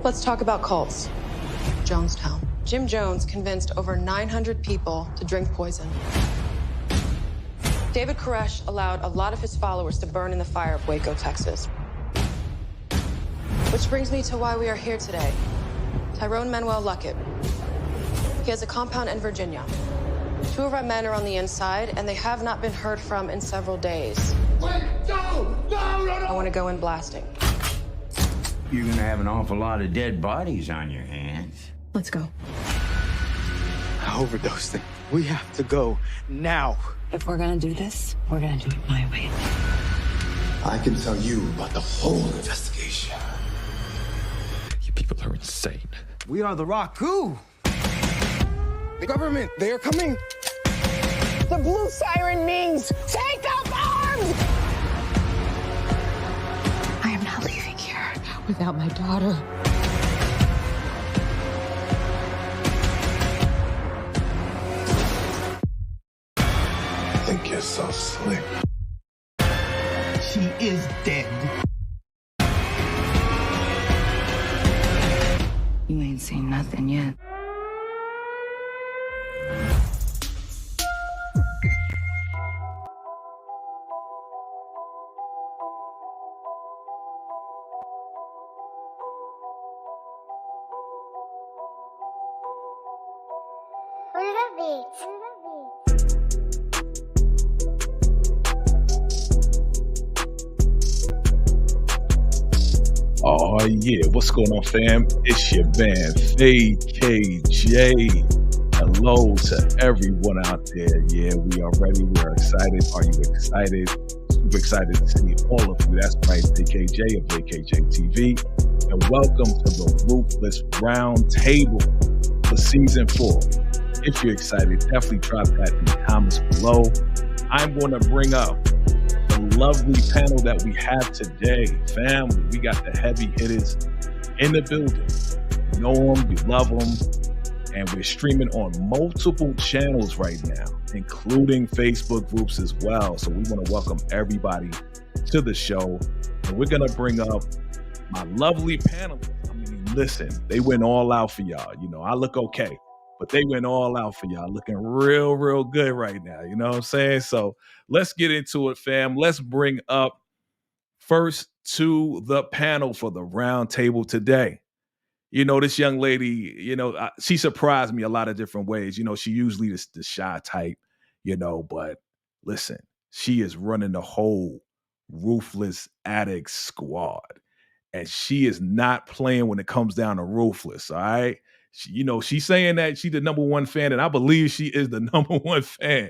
Let's talk about cults. Jonestown. Jim Jones convinced over 900 people to drink poison. David Koresh allowed a lot of his followers to burn in the fire of Waco, Texas. Which brings me to why we are here today. Tyrone Manuel Luckett. He has a compound in Virginia. 2 of our men are on the inside, and they have not been heard from in several days. Wait, no! I want to go in blasting. You're gonna have an awful lot of dead bodies on your hands. Let's go. I overdosed him. We have to go now. If we're gonna do this, we're gonna do it my way. I can tell you about the whole investigation. You people are insane. We are the Raku. The government, they are coming. The blue siren means take up arms! I am not leaving here without my daughter. I think you're so slick. She is dead. You ain't seen nothing yet. Oh yeah, what's going on, fam? It's your man VACAY-JAY. Hello to everyone out there. Yeah, we are ready. We are excited. Are you excited? Super excited to see all of you. That's right, VACAY-JAY of VACAY-JayTV. And welcome to the Ruthless Roundtable for Season 4. If you're excited, definitely drop that in the comments below. I'm going to bring up the lovely panel that we have today. Family, we got the heavy hitters in the building. You know them, you love them, and we're streaming on multiple channels right now, including Facebook groups as well. So we want to welcome everybody to the show, and we're going to bring up my lovely panelists. I mean, listen, they went all out for y'all. You know, I look okay, but they went all out for y'all, looking real good right now. You know what I'm saying? So let's get into it, fam. Let's bring up first to the panel for the round table today. You know, this young lady, you know, she surprised me a lot of different ways. You know, she usually is the shy type, you know, but listen, she is running the whole Ruthless Addict squad. And she is not playing when it comes down to Ruthless, all right? You know, she's saying that she's the #1 fan, and I believe she is the #1 fan.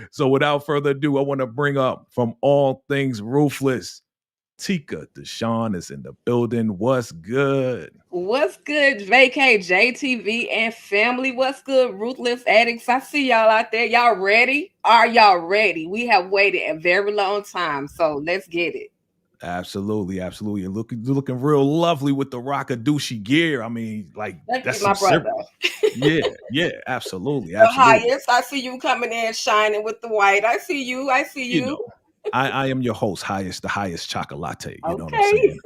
So without further ado, I want to bring up from all things Ruthless, Tika Deshawn is in the building. What's good? What's good, VACAY-JayTV and family? What's good, Ruthless Addicts? I see y'all out there. Y'all ready? Are y'all ready? We have waited a very long time, so let's get it. Absolutely. You're looking real lovely with the Rockadooshi gear. I mean, like, that's my brother. Yeah, absolutely. The highest. I see you coming in shining with the white. I see you. You know, I am your host, the highest chocolate. You know what I'm saying?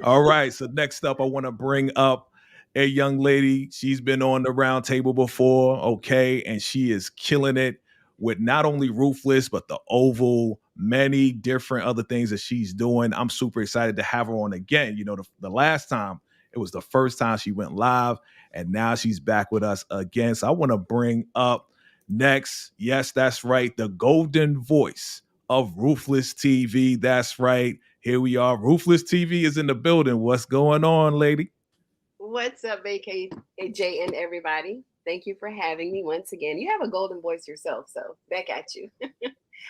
All right. So next up, I want to bring up a young lady. She's been on the round table before, okay, and she is killing it with not only Ruthless, but the Oval, many different other things that she's doing. I'm super excited to have her on again. You know, the last time, it was the first time she went live, and now she's back with us again. So I want to bring up next, yes, that's right, the golden voice of Ruthless TV. That's right. Here we are. Ruthless TV is in the building. What's going on, lady? What's up, VACAY-JAY and everybody? Thank you for having me once again. You have a golden voice yourself, so back at you.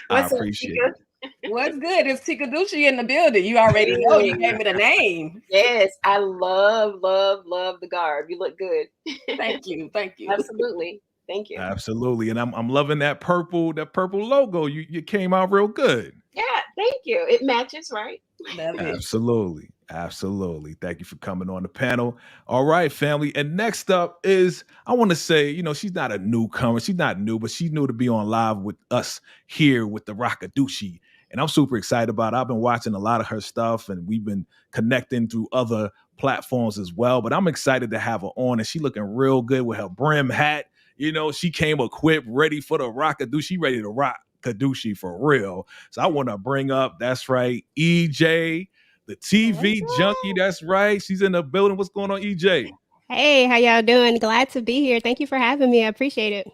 What's I appreciate up, it. What's good? It's Tika Ducci in the building. You already know. You gave me the name. Yes, I love the garb. You look good. Thank you. Absolutely. Thank you. Absolutely. And I'm loving that purple logo. You came out real good. Yeah, thank you. It matches, right? Absolutely. Thank you for coming on the panel. All right, family. And next up is, I want to say, you know, she's not a newcomer. She's not new, but she's new to be on live with us here with the Rockadooshi and I'm super excited about it. I've been watching a lot of her stuff, and we've been connecting through other platforms as well. But I'm excited to have her on, and she looking real good with her brim hat. You know, she came equipped, ready for the Rockadoo. She ready to rock Kadushi for real. So I want to bring up, that's right, EJ, the TV junkie. That's right. She's in the building. What's going on, EJ? Hey, how y'all doing? Glad to be here. Thank you for having me. I appreciate it.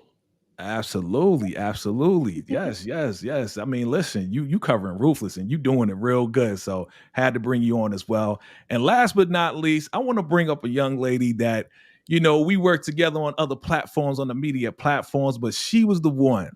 Absolutely, absolutely. Yes. I mean, listen, you covering Ruthless and you doing it real good. So had to bring you on as well. And last but not least, I want to bring up a young lady that, you know, we work together on other platforms, on the media platforms, but she was the one.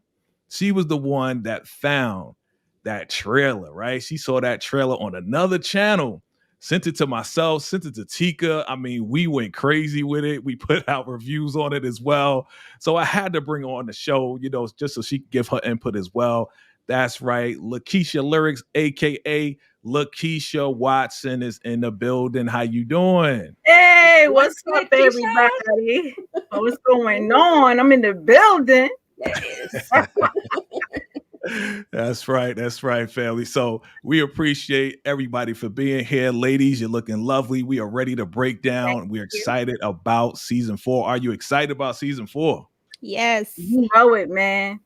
She was the one that found that trailer, right? She saw that trailer on another channel, sent it to myself, sent it to Tika. I mean, we went crazy with it. We put out reviews on it as well. So I had to bring her on the show, you know, just so she could give her input as well. That's right. Lakeisha Lyrics, aka Lakeisha Watson, is in the building. How you doing? Hey, what's up, everybody? What's going on? I'm in the building. That's right, family. So we appreciate everybody for being here. Ladies, you're looking lovely. We are ready to break down. We're excited about season 4. Are you excited about season 4? Yes. You know it, man.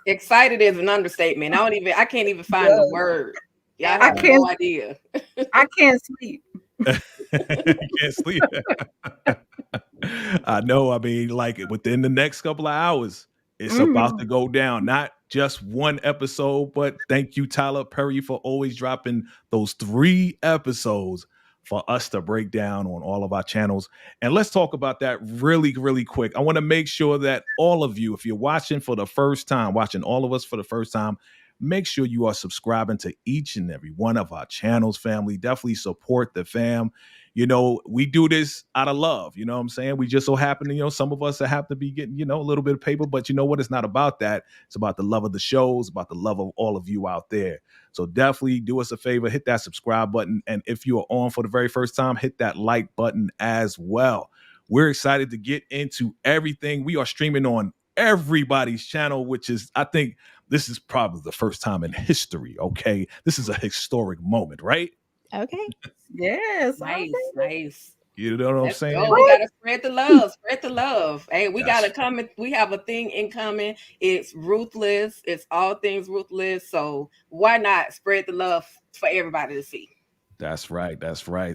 Excited is an understatement. I can't even find the word. Yeah, I have no idea. I can't sleep. Can't sleep. I know. I mean, like within the next couple of hours, it's about to go down. Not just one episode, but thank you, Tyler Perry, for always dropping those 3 episodes for us to break down on all of our channels. And let's talk about that really, really quick. I want to make sure that all of you, if you're watching for the first time, watching all of us for the first time, make sure you are subscribing to each and every one of our channels, family. Definitely support the fam. You know, we do this out of love. You know what I'm saying? We just so happen to, you know, some of us have to be getting, you know, a little bit of paper, but you know what? It's not about that. It's about the love of the shows, about the love of all of you out there. So definitely do us a favor, hit that subscribe button. And if you are on for the very first time, hit that like button as well. We're excited to get into everything. We are streaming on everybody's channel, which is, I think this is probably the first time in history. Okay. This is a historic moment, right? Okay. Yes. Nice. You know what I'm saying? We gotta spread the love. Hey, we gotta come. We have a thing in common. It's Ruthless. It's all things Ruthless. So why not spread the love for everybody to see? That's right.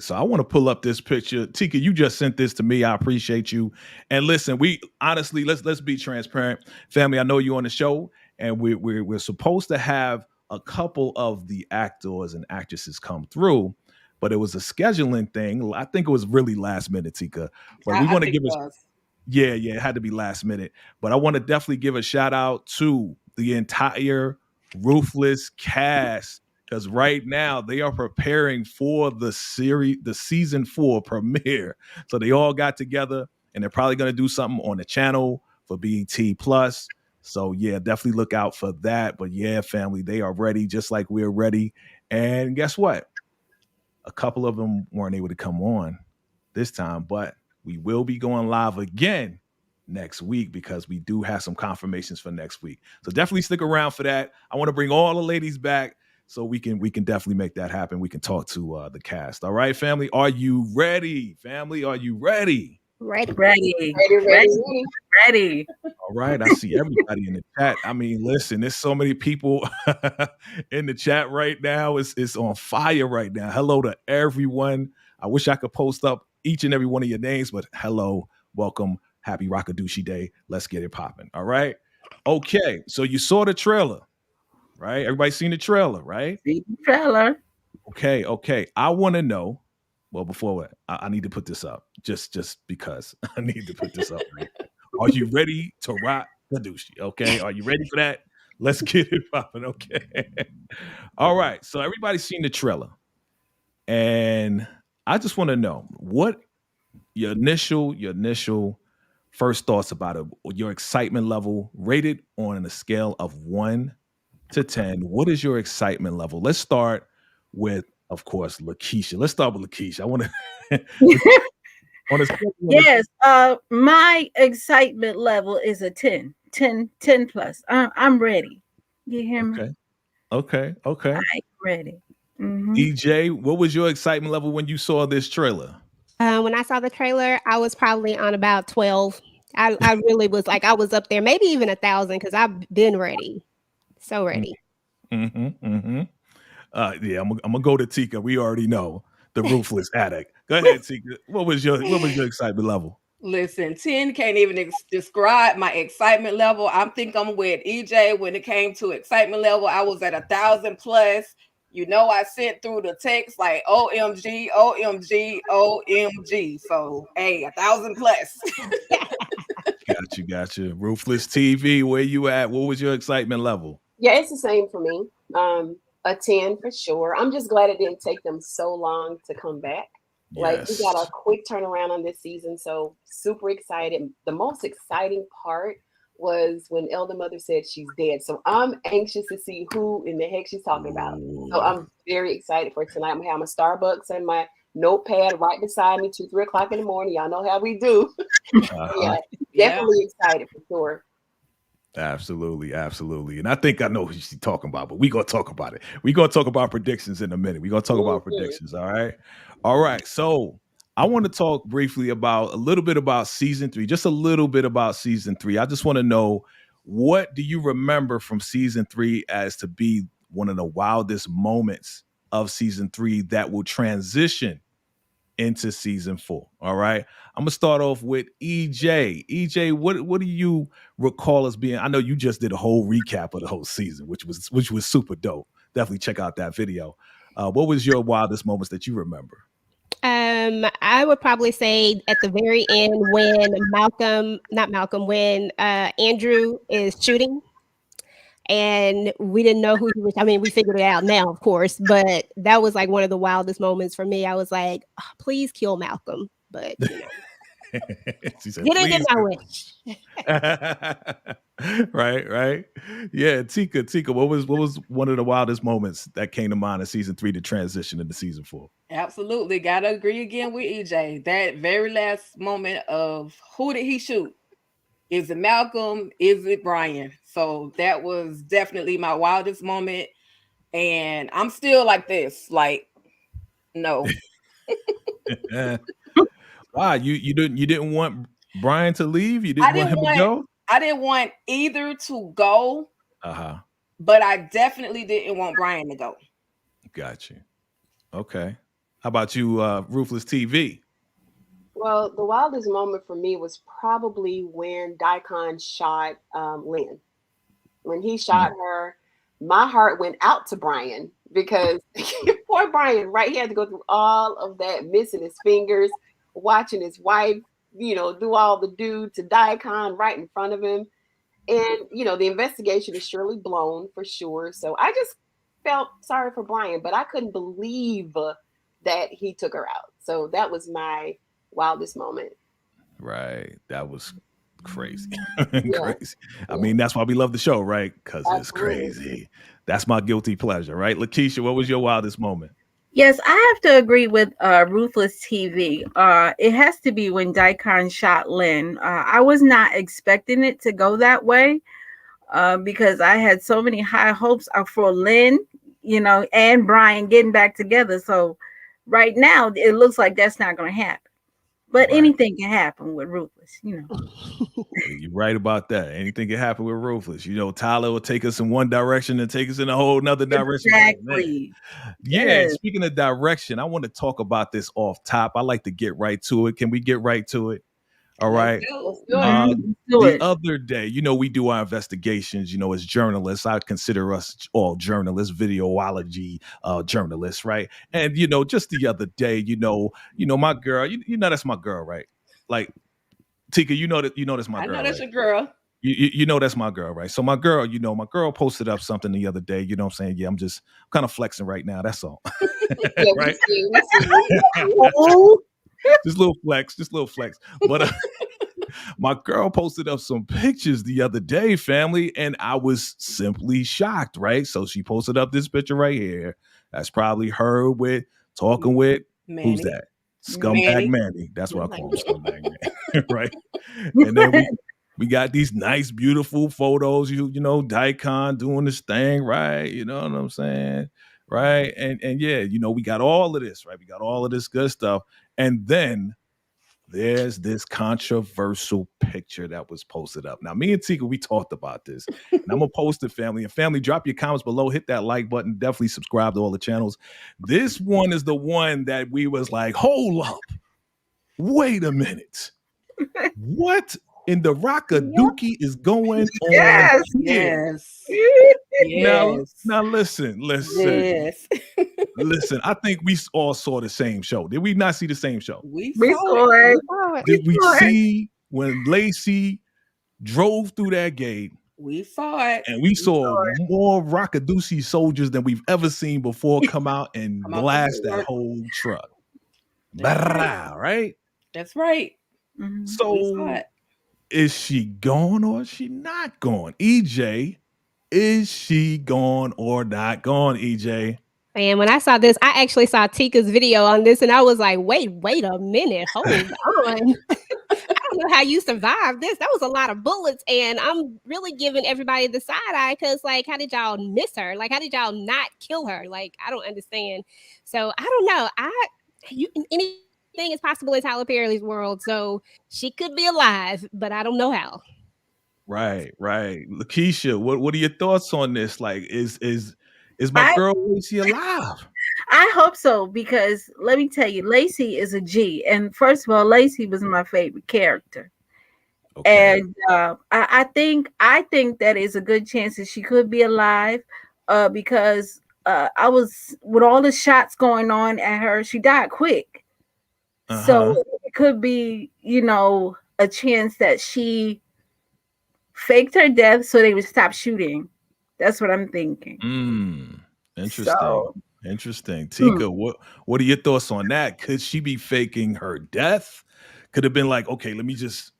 So I want to pull up this picture. Tika, you just sent this to me. I appreciate you. And listen, we honestly, let's be transparent. Family, I know you're on the show, and we're supposed to have a couple of the actors and actresses come through, but it was a scheduling thing. I think it was really last minute, Tika. But we want to give it had to be last minute. But I want to definitely give a shout out to the entire Ruthless cast, because right now they are preparing for the season 4 premiere. So they all got together, and they're probably going to do something on the channel for BET Plus. So yeah, definitely look out for that. But yeah, family, they are ready just like we're ready. And guess what? A couple of them weren't able to come on this time, but we will be going live again next week because we do have some confirmations for next week. So definitely stick around for that. I want to bring all the ladies back so we can definitely make that happen. We can talk to the cast. All right, family, are you ready? Family, are you ready? Ready. All right, I see everybody in the chat. I mean, listen, there's so many people in the chat right now. It's on fire right now. Hello to everyone. I wish I could post up each and every one of your names, but hello, welcome, happy Rockadooshi Day. Let's get it popping. All right. Okay, so you saw the trailer, right? Everybody seen the trailer, right? See the trailer. Okay. I want to know. Well, before I need to put this up, just because I need to put this up. Right? Are you ready to rock the douchey? Okay, are you ready for that? Let's get it popping. Okay. All right. So everybody's seen the trailer, and I just want to know what your initial first thoughts about it. Your excitement level rated on a scale of 1 to 10. What is your excitement level? Let's start with, of course, Lakeisha. Let's start with Lakeisha. I want to. Yes. My excitement level is a 10 plus. I'm ready. You hear me? Okay. Okay. Okay. Ready. EJ, what was your excitement level when you saw this trailer? When I saw the trailer, I was probably on about 12. I really was like, I was up there, maybe even 1,000, because I've been ready. So ready. Yeah, I'm gonna go to Tika. We already know the ruthless addict. Go ahead, Tika. What was your excitement level? Listen, 10 can't even describe my excitement level. I think I'm with EJ when it came to excitement level. I was at 1,000 plus. You know, I sent through the text like OMG, OMG, OMG. So, hey, 1,000 plus. Got you. Ruthless TV, where you at? What was your excitement level? Yeah, it's the same for me. A 10 for sure. I'm just glad it didn't take them so long to come back. Like, we got a quick turnaround on this season, so super excited. The most exciting part was when Elder Mother said she's dead. So I'm anxious to see who in the heck she's talking about. So I'm very excited for tonight. I'm gonna have my Starbucks and my notepad right beside me 2-3 o'clock in the morning. Y'all know how we do. Yeah, definitely excited for sure. Absolutely. And I think I know who she's talking about, but we're going to talk about it. We're going to talk about predictions in a minute. We're going to talk about predictions. All right. So I want to talk briefly about a little bit about season 3, just a little bit about season 3. I just want to know, what do you remember from season 3 as to be one of the wildest moments of season 3 that will transition into season 4? All right. I'm gonna start off with EJ. EJ, what do you recall as being? I know you just did a whole recap of the whole season, which was super dope. Definitely check out that video. What was your wildest moments that you remember? I would probably say at the very end when Andrew is shooting. And we didn't know who he was. I mean, we figured it out now, of course, but that was like one of the wildest moments for me. I was like, oh, please kill Malcolm. But you know, she said, didn't get my wish. Right. Yeah, Tika, what was one of the wildest moments that came to mind in season 3 to transition into season 4? Absolutely. Gotta agree again with EJ. That very last moment of who did he shoot? Is it Malcolm? Is it Brian? So that was definitely my wildest moment. And I'm still like this, like, no. Why? You didn't want Brian to leave? You didn't want him to go? I didn't want either to go. But I definitely didn't want Brian to go. Got you. Okay. How about you, Ruthless TV? Well, the wildest moment for me was probably when Daikon shot Lynn. When he shot her, my heart went out to Brian because poor Brian, right? He had to go through all of that, missing his fingers, watching his wife, do all the do to Daikon right in front of him. And, the investigation is surely blown for sure. So I just felt sorry for Brian, but I couldn't believe that he took her out. So that was my wildest moment. Right. That was crazy. Crazy. I mean, that's why we love the show, right? Because it's crazy. That's my guilty pleasure, right? Lakeisha, what was your wildest moment? Yes, I have to agree with Ruthless TV. It has to be when Daikon shot Lynn. I was not expecting it to go that way because I had so many high hopes for Lynn, and Brian getting back together. So right now, it looks like that's not going to happen. But anything can happen with Ruthless, You're right about that. Anything can happen with Ruthless. Tyler will take us in one direction and take us in a whole nother direction. Exactly. Yeah. Speaking of direction, I want to talk about this off top. I like to get right to it. Can we get right to it? All right. The other day, we do our investigations, as journalists. I consider us all journalists, videology journalists, right? And, just the other day, my girl, that's my girl, right? Like, Tika, that's my girl. I know that's your girl. That's my girl, right? So my girl, my girl posted up something the other day, what I'm saying? Yeah, I'm kind of flexing right now. That's all. Right? Just a little flex. But my girl posted up some pictures the other day, family, and I was simply shocked, right? So she posted up this picture right here. That's probably her talking with Manny. Who's that? Scumbag Manny. That's what I call him, Scumbag Manny. Right? And then We got these nice, beautiful photos. You know, Daikon doing this thing, right? You know what I'm saying? Right. And yeah, you know, we got all of this, right? We got all of this good stuff. And then there's this controversial picture that was posted up. Now, me and Tika, we talked about this. And I'm gonna post it, family. And family, drop your comments below, hit that like button, definitely subscribe to all the channels. This one is the one that we was like, hold up. Wait a minute. What in the Rockadookie is going on Yes. here? Yes. Now listen. Yes. Listen, I think we all saw the same show. Did we not see the same show? We saw it. it. Did we see when Lacey drove through that gate? We saw it. And we saw more Rockadookie soldiers than we've ever seen before come out and blast that whole truck. Right? That's right. So is she gone or is she not gone? EJ, is she gone or not gone, EJ? And when I saw this, I actually saw Tika's video on this, and I was like, wait a minute, hold on. I don't know how you survived this. That was a lot of bullets, and I'm really giving everybody the side eye because, like, how did y'all miss her? Like, how did y'all not kill her? Like, I don't understand. So I don't know. Anything is possible in Tyler Perry's world, so she could be alive, but I don't know how. Right. Lakeisha, what are your thoughts on this? Like, is my girl Lacey alive? I hope so, because let me tell you, Lacey is a G. And first of all, Lacey was my favorite character. Okay. And I think that is a good chance that she could be alive, because I was with all the shots going on at her, she died quick. So it could be, you know, a chance that she faked her death so they would stop shooting. That's what I'm thinking. Interesting. Tika, what are your thoughts on that? Could she be faking her death? Could have been like, okay, let me just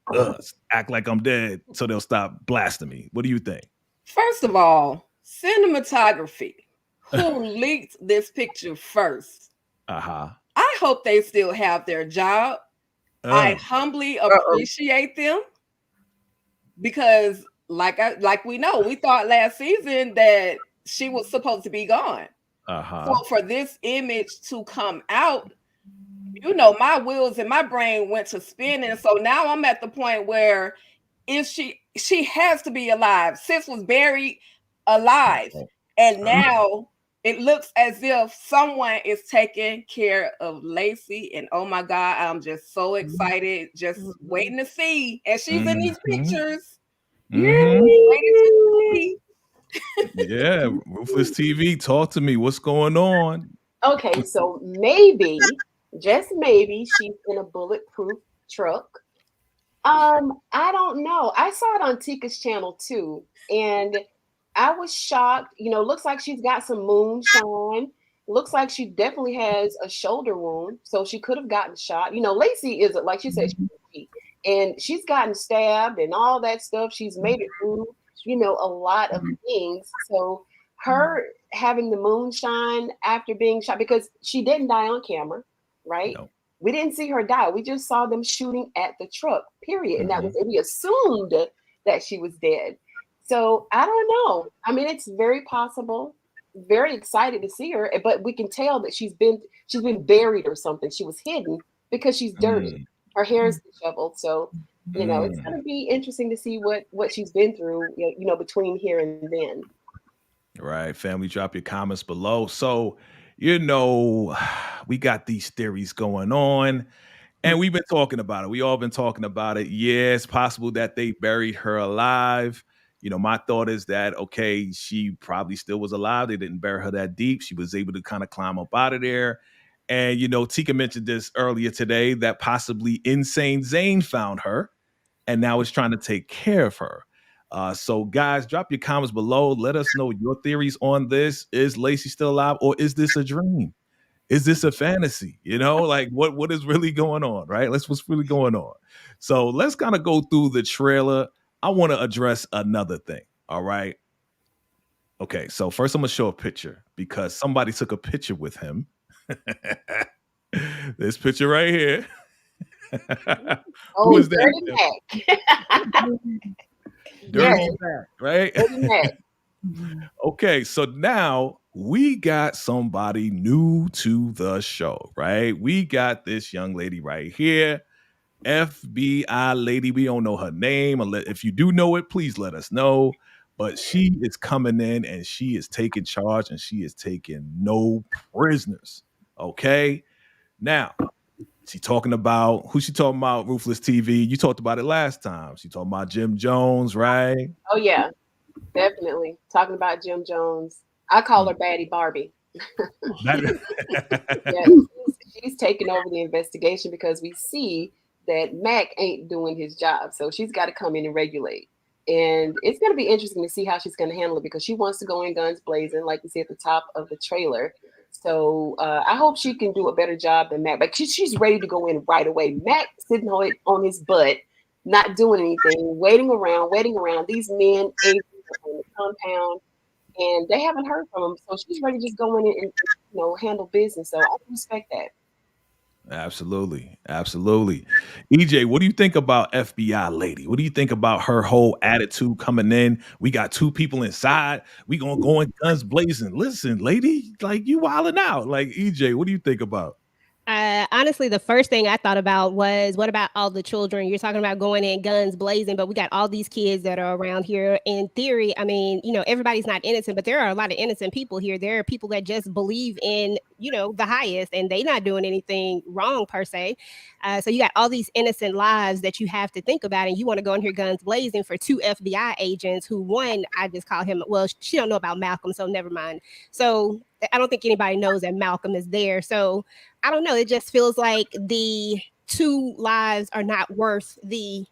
act like I'm dead so they'll stop blasting me. What do you think? First of all, cinematography. Who leaked this picture first? I hope they still have their job. I humbly appreciate them because, like we know, we thought last season that she was supposed to be gone. So for this image to come out, you know, my wheels in my brain went to spinning. So now I'm at the point where if she has to be alive. Sis was buried alive, and now it looks as if someone is taking care of Lacey. And oh my God, I'm just so excited, just waiting to see. And she's in these pictures. Waiting to see. Yeah, Ruthless TV, talk to me. What's going on? Okay, so maybe, just maybe, she's in a bulletproof truck. I don't know. I saw it on Tika's channel too, and I was shocked. You know, looks like she's got some moonshine. Looks like she definitely has a shoulder wound, so she could have gotten shot. You know, Lacey is, like she said, and she's gotten stabbed and all that stuff. She's made it through, you know, a lot of things. So her having the moonshine after being shot, because she didn't die on camera, right? No. We didn't see her die. We just saw them shooting at the truck, period. And that was, and we assumed that she was dead. So I don't know. I mean, it's very possible. Very excited to see her, but we can tell that she's been buried or something. She was hidden because she's dirty. Her hair is disheveled. So, you know, it's going to be interesting to see what she's been through, you know, between here and then. Right. Family, drop your comments below. So, you know, we got these theories going on and we've been talking about it. We all been talking about it. Yeah, it's possible that they buried her alive. You know, my thought is that, okay, she probably still was alive. They didn't bury her that deep. She was able to kind of climb up out of there. And, you know, Tika mentioned this earlier today that possibly Insane Zane found her and now is trying to take care of her. So, guys, drop your comments below. Let us know your theories on this. Is Lacey still alive, or is this a dream? Is this a fantasy? You know, like what is really going on, right? What's really going on. So let's kind of go through the trailer. I want to address another thing. All right. Okay. So first I'm going to show a picture because somebody took a picture with him. This picture right here. Oh, is that? Dirty Mac. Dirty Yes. Mac, right? Dirty Mac. Okay, so now we got somebody new to the show, right? We got this young lady right here, FBI lady. We don't know her name. If you do know it, please let us know. But she is coming in and she is taking charge and she is taking no prisoners. Okay. Now, she talking about who she talking about, Ruthless TV. You talked about it last time. She talking about Jim Jones, right? Oh yeah, definitely. Talking about Jim Jones. I call her Baddie Barbie. Yeah, she's taking over the investigation because we see that Mac ain't doing his job. So she's got to come in and regulate. And it's going to be interesting to see how she's going to handle it because she wants to go in guns blazing, like you see at the top of the trailer. So I hope she can do a better job than Mac. But she's ready to go in right away. Mac sitting on his butt, not doing anything, waiting around. These men agents are on the compound, and they haven't heard from him. So she's ready to just go in and handle business. So I respect that. Absolutely. EJ, what do you think about FBI lady? What do you think about her whole attitude coming in? We got two people inside. We gonna go in guns blazing. Listen, lady, like you wilding out. Like EJ, what do you think about? Honestly, the first thing I thought about was, what about all the children? You're talking about going in guns blazing, but we got all these kids that are around here. In theory, I mean, everybody's not innocent, but there are a lot of innocent people here. There are people that just believe in, the highest, and they not doing anything wrong per se. So you got all these innocent lives that you have to think about, and you want to go in here guns blazing for two FBI agents who, one, I just call him, well, she don't know about Malcolm, so never mind. So I don't think anybody knows that Malcolm is there. So I don't know. It just feels like the two lives are not worth the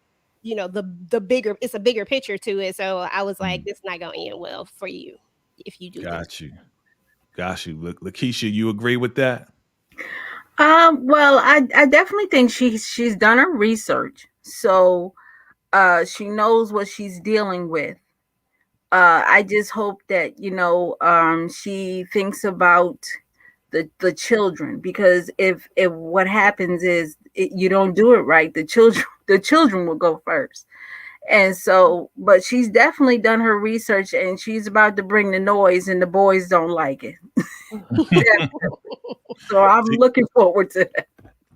bigger. It's a bigger picture to it. So I was like, this is not going to end well for you if you do Got you. Lakeisha, you agree with that? Well, I definitely think she's done her research, so she knows what she's dealing with. I just hope that she thinks about the children, because if what happens is you don't do it right, the children will go first. And so, but she's definitely done her research and she's about to bring the noise, and the boys don't like it. So I'm looking forward to that.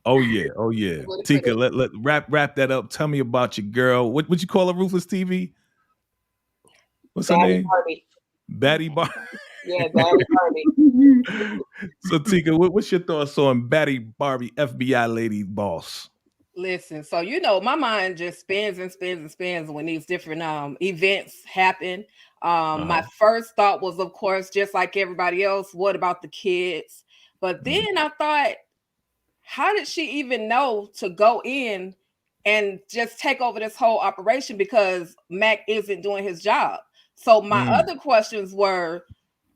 Oh yeah. Tika, let wrap that up. Tell me about your girl. What you call her, Ruthless TV? What's her name? Barbie. Baddie Barbie. Yeah, Baddie Barbie. So Tika, what's your thoughts on Baddie Barbie, FBI lady boss? Listen, so my mind just spins and spins and spins when these different events happen. My first thought was, of course, just like everybody else, what about the kids? But then I thought, how did she even know to go in and just take over this whole operation, because Mac isn't doing his job? So my other questions were,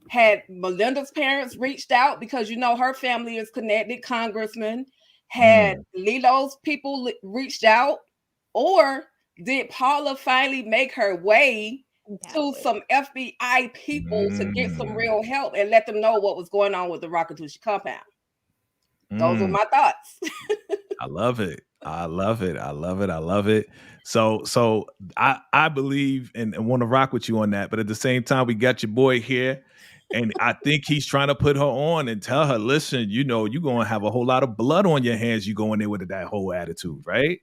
had Melinda's parents reached out, because her family is connected, congressman? Had Lilo's people reached out, or did Paula finally make her way to some FBI people to get some real help and let them know what was going on with the Rakatushi compound? Those are my thoughts. I love it. So I believe and want to rock with you on that, but at the same time, we got your boy here. And I think he's trying to put her on and tell her, listen, you're going to have a whole lot of blood on your hands. You go in there with that whole attitude, right?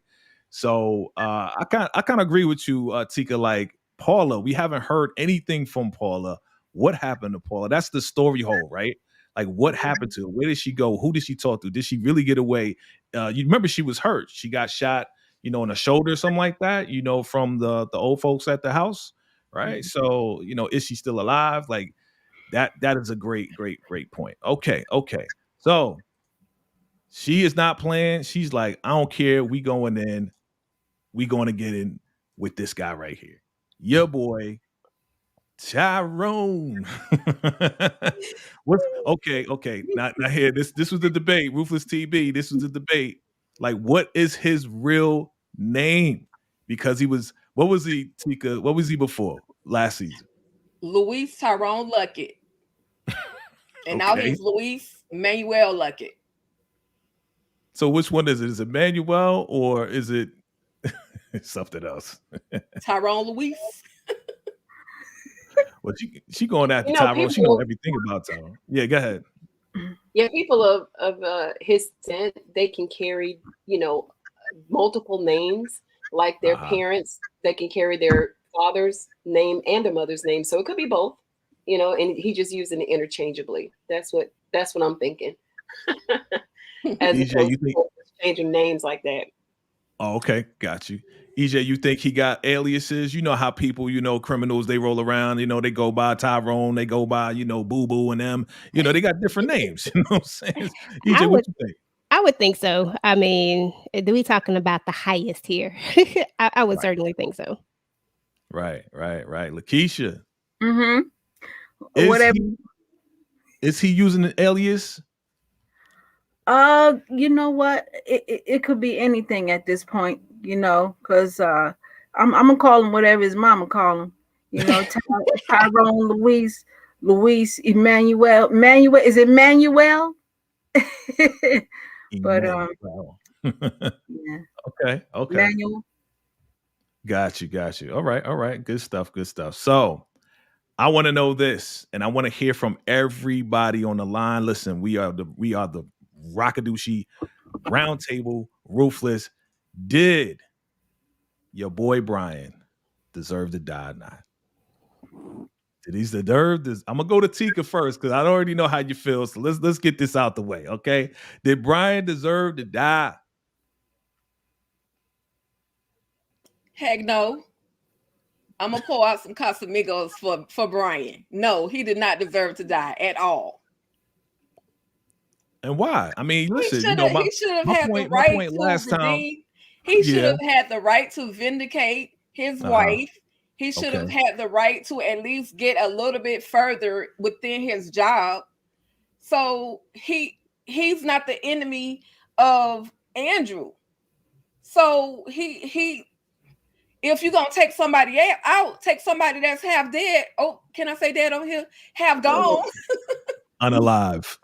So I kind of agree with you, Tika. Like Paula, we haven't heard anything from Paula. What happened to Paula? That's the story hole, right? Like what happened to her? Where did she go? Who did she talk to? Did she really get away? You remember she was hurt. She got shot, in the shoulder or something like that, from the old folks at the house, right? So, is she still alive? Like, that is a great point. Okay. So she is not playing. She's like, I don't care. We going in. We going to get in with this guy right here. Your boy, Tyrone. What's okay. Now here, this was the debate. Ruthless TV. This was the debate. Like, what is his real name? Because what was he, Tika? What was he before last season? Luis Tyrone Luckett. And now he's Luis Manuel Luckett. So which one is it? Is it Manuel or is it something else? Tyrone Luis. Well, she going after You know, Tyrone. She know people, everything about Tyrone. Yeah, go ahead. yeah, people of his descent, they can carry, you know, multiple names, like their parents. They can carry their father's name and their mother's name, so it could be both. You know, and he just using it interchangeably. That's what I'm thinking. As EJ, opposed you think? to changing names like that. Oh, okay, got you. EJ, you think he got aliases? You know how people, you know, criminals, they roll around, you know, they go by Tyrone, they go by, you know, Boo Boo and them, you know, they got different names. You know what I'm saying? EJ, what you think? I would think so. I mean, do we talking about the highest here? I would certainly think so. Right. Lakeisha. Mm-hmm. Is he using an alias? You know what? It could be anything at this point, you know, because I'm gonna call him whatever his mama call him. You know, Tyrone, Luis, Emmanuel. Manuel, is it Manuel? But yeah. Okay. Manuel. Got you. All right. Good stuff. So I want to know this, and I want to hear from everybody on the line. Listen, we are the Rakadushi Roundtable Ruthless. Did your boy Brian deserve to die or not? Did he deserve this? I'm gonna go to Tika first because I already know how you feel. So let's get this out the way, okay? Did Brian deserve to die? Heck no. I'm gonna pour out some Casamigos for Brian. No, he did not deserve to die at all. And why? I mean, listen, he should have had the right to redeem. He should have had the right to vindicate his wife. He should have had the right to at least get a little bit further within his job. So he's not the enemy of Andrew. So he if you're gonna take somebody out, take somebody that's half dead. Oh, can I say dead on here? Half gone. Unalived,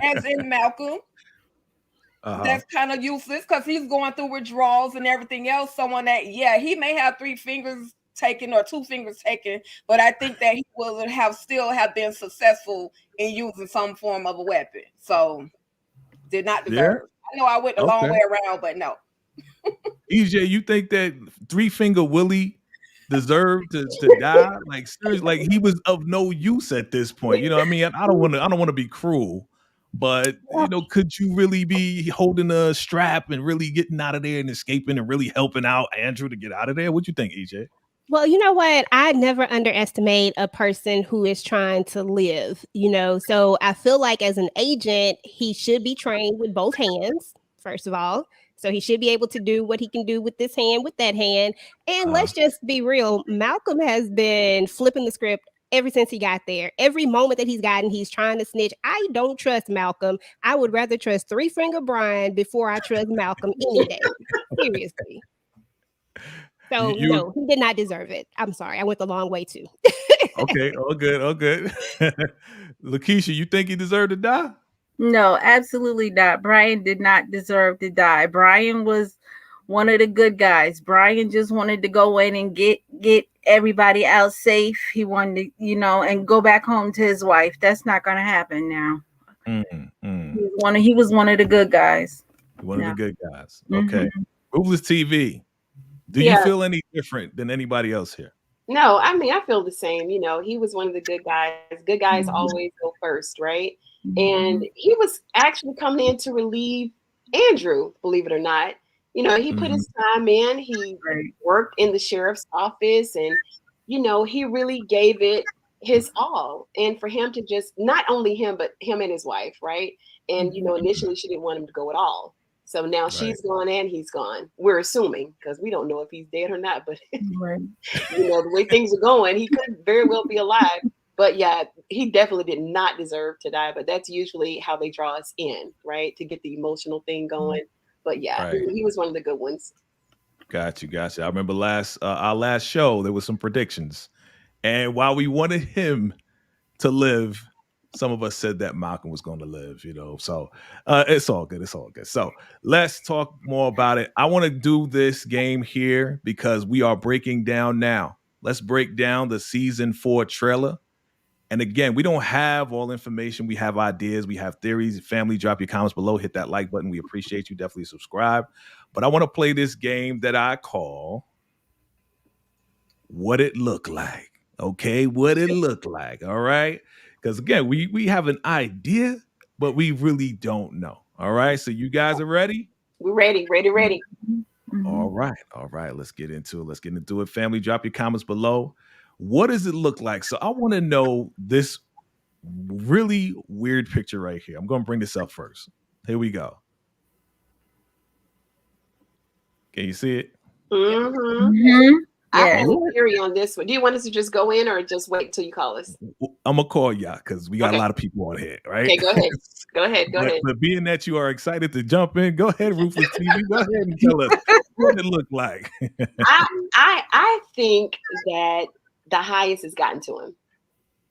as in Malcolm. That's kind of useless because he's going through withdrawals and everything else. Someone that, he may have 3 fingers taken or 2 fingers taken, but I think that he will still have been successful in using some form of a weapon. So did not deserve. I know I went the long way around, but no. EJ, you think that 3-finger Willie deserved to die? Like seriously, like he was of no use at this point. You know what I mean? I don't want to be cruel, but you know, could you really be holding a strap and really getting out of there and escaping and really helping out Andrew to get out of there? What you think, EJ? Well, you know what? I never underestimate a person who is trying to live, you know? So I feel like as an agent, he should be trained with both hands, first of all. So he should be able to do what he can do with this hand, with that hand. And let's just be real. Malcolm has been flipping the script ever since he got there. Every moment that he's gotten, he's trying to snitch. I don't trust Malcolm. I would rather trust 3-finger Brian before I trust Malcolm any day. Seriously. So no, he did not deserve it. I'm sorry. I went the long way too. Okay, all good. Lakeisha, you think he deserved to die? No, absolutely not. Brian did not deserve to die. Brian was one of the good guys. Brian just wanted to go in and get everybody out safe. He wanted to, and go back home to his wife. That's not going to happen now. He was one of the good guys. One of the good guys. Okay. Ruthless TV. Do you feel any different than anybody else here? No, I mean, I feel the same. He was one of the good guys. Good guys always go first, right? And he was actually coming in to relieve Andrew, believe it or not. He put his time in. He worked in the sheriff's office and, he really gave it his all. And for him to just, not only him, but him and his wife, right? And, initially she didn't want him to go at all. So now she's gone and he's gone. We're assuming because we don't know if he's dead or not. But, the way things are going, he could very well be alive. But yeah, he definitely did not deserve to die. But that's usually how they draw us in, right? To get the emotional thing going. But yeah, he was one of the good ones. Got you. I remember our last show, there was some predictions. And while we wanted him to live, some of us said that Malcolm was going to live, you know. So it's all good. It's all good. So let's talk more about it. I want to do this game here because we are breaking down now. Let's break down the season 4 trailer. And again, we don't have all information. We have ideas. We have theories. Family, drop your comments below. Hit that like button. We appreciate you. Definitely subscribe. But I want to play this game that I call What It Look Like. Okay, what it look like. All right. Because again, we have an idea, but we really don't know. All right. So you guys are ready? We're ready. All right. Let's get into it. Let's get into it. Family, drop your comments below. What does it look like? So I want to know this really weird picture right here. I'm going to bring this up first. Here we go. Can you see it? Mm-hmm. I have a theory on this one. Do you want us to just go in or just wait till you call us? I'm going to call y'all because we got a lot of people on here, right? Okay, go ahead. Go ahead. But being that you are excited to jump in, go ahead, Ruthless TV. Go ahead and tell us what it look like. I think that the highest has gotten to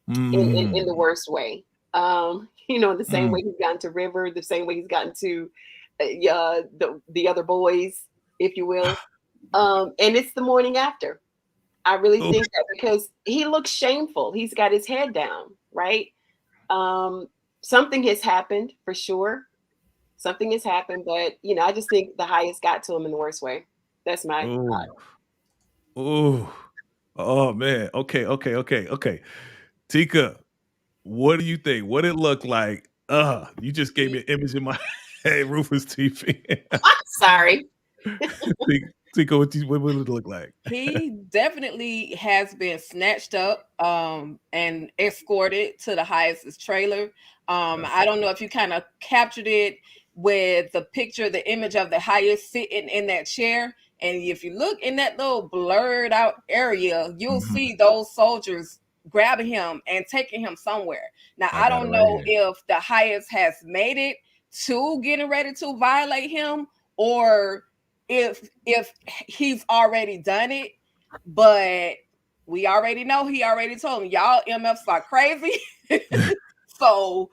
him in the worst way. You know, the same way he's gotten to River, the same way he's gotten to the other boys, if you will. And it's the morning after. I really think that because he looks shameful. He's got his head down, right? Something has happened for sure. Something has happened, but you know, I just think the highest got to him in the worst way. That's my Oh man. Okay. Tika, what do you think? What it look like? You just gave me an image in my head, Rufus TV. I'm sorry. Tika, what would it look like? He definitely has been snatched up and escorted to the highest trailer. I don't know if you kind of captured it with the picture, the image of the highest sitting in that chair. And if you look in that little blurred out area, you'll see those soldiers grabbing him and taking him somewhere. Now, I don't know if the highest has made it to getting ready to violate him or if he's already done it, but we already know he already told me y'all MFs are crazy. So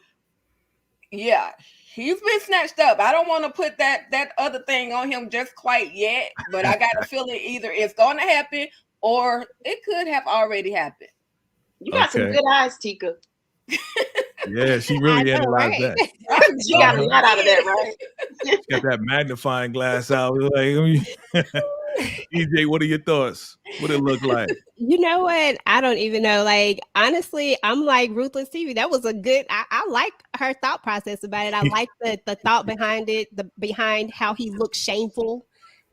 yeah, he's been snatched up. I don't want to put that other thing on him just quite yet, but I got a feeling either it's going to happen or it could have already happened. You got some good eyes, Tika. Yeah, she really analyzed that. She got a lot out of that, right? She got that magnifying glass out. Like, EJ, what are your thoughts? What it look like? You know what? I don't even know. Like, honestly, I'm like Ruthless TV. That was a good, I like her thought process about it. I like the thought behind it, behind how he looks shameful.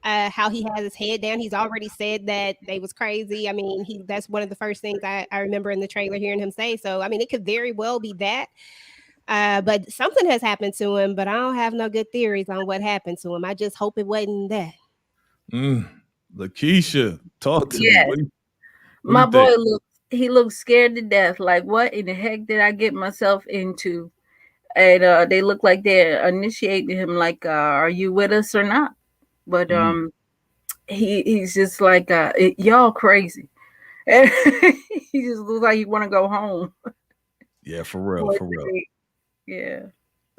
How he has his head down. He's already said that they was crazy. I mean, that's one of the first things I remember in the trailer hearing him say. So, I mean, it could very well be that. But something has happened to him, but I don't have no good theories on what happened to him. I just hope it wasn't that. Lakeisha, talk to me. What my boy looks scared to death. Like, what in the heck did I get myself into? And they look like they're initiating him like, are you with us or not? But he's just like y'all crazy. And he just looks like he want to go home. Yeah, for real. Yeah.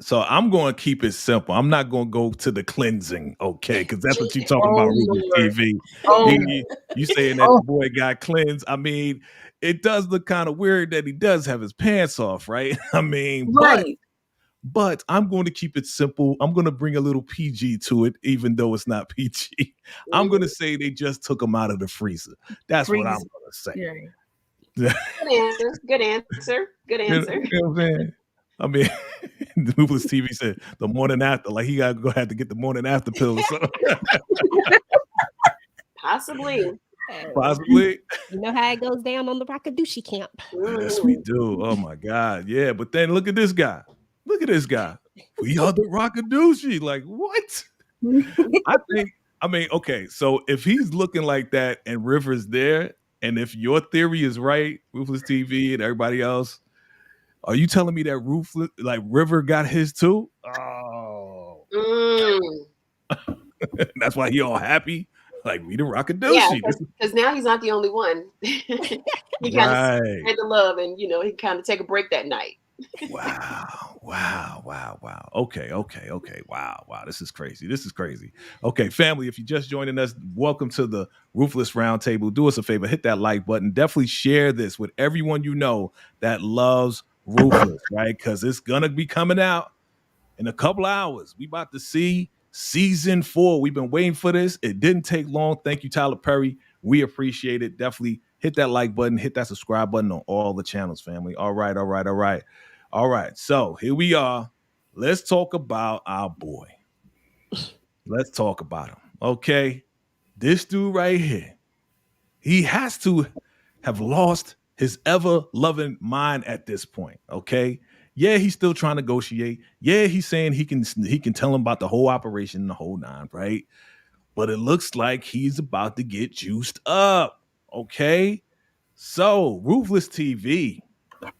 So I'm going to keep it simple. I'm not going to go to the cleansing, okay? Because that's what you're talking about, Ruthless TV. You saying that the boy got cleansed. I mean, it does look kind of weird that he does have his pants off, right? I mean, But I'm going to keep it simple. I'm going to bring a little PG to it, even though it's not PG. I'm going to say they just took him out of the freezer. That's what I'm going to say. Yeah. Good answer. You know what I'm saying? I mean, the Ruthless TV said the morning after, like he got to go have to get the morning after pill or something. Possibly. You know how it goes down on the Rakadushi camp. Yes, we do. Oh my God. Yeah. But then look at this guy. Look at this guy. We are the Rakadushi. Like, what? I mean, okay. So if he's looking like that and River's there, and if your theory is right, Ruthless TV and everybody else, are you telling me that River got his too? Oh. That's why he all happy. Like, we the Rakadushi. Yeah, because now he's not the only one. He kind of spread the love and, you know, he kind of take a break that night. Wow. Okay. Wow. This is crazy. Okay, family, if you're just joining us, welcome to the Ruthless Roundtable. Do us a favor, hit that like button. Definitely share this with everyone you know that loves Ruthless, right? Because it's gonna be coming out in a couple hours. We about to see season 4. We've been waiting for this. It didn't take long. Thank you, Tyler Perry. We appreciate it. Definitely hit that like button, hit that subscribe button on all the channels, family. All right. So here we are. Let's talk about our boy. Let's talk about him. Okay. This dude right here, he has to have lost his ever-loving mind at this point. Okay. Yeah, he's still trying to negotiate. Yeah, he's saying he can tell him about the whole operation, the whole nine, right? But it looks like he's about to get juiced up. Okay. So, Ruthless TV,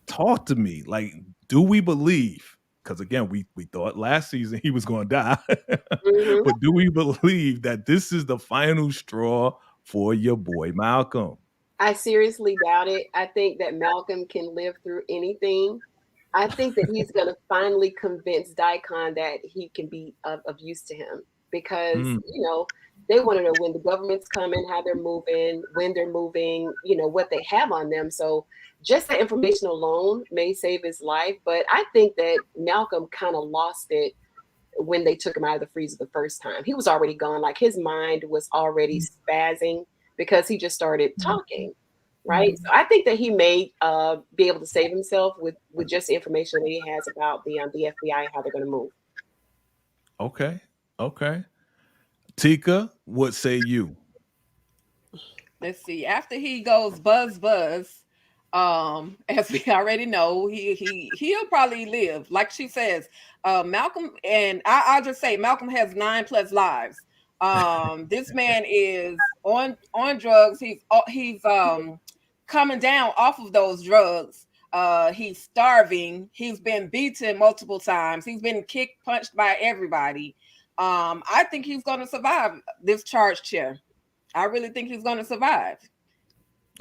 talk to me. Like, do we believe? Because again, we thought last season he was going to die. But do we believe that this is the final straw for your boy Malcolm? I seriously doubt it. I think that Malcolm can live through anything. I think that he's going to finally convince Daikon that he can be of use to him because, you know, they want to know when the government's coming, how they're moving, when they're moving, you know, what they have on them. So just that information alone may save his life. But I think that Malcolm kind of lost it when they took him out of the freezer the first time. He was already gone. Like his mind was already spazzing because he just started talking. Right. So I think that he may be able to save himself with just the information that he has about the FBI and how they're going to move. Okay. Tika, what say you? Let's see. After he goes buzz, as we already know, he'll probably live. Like she says, Malcolm, and I'll just say Malcolm has 9+ lives. This man is on drugs. He's coming down off of those drugs. He's starving. He's been beaten multiple times. He's been kicked, punched by everybody. I think he's going to survive this charge chair. I really think he's going to survive.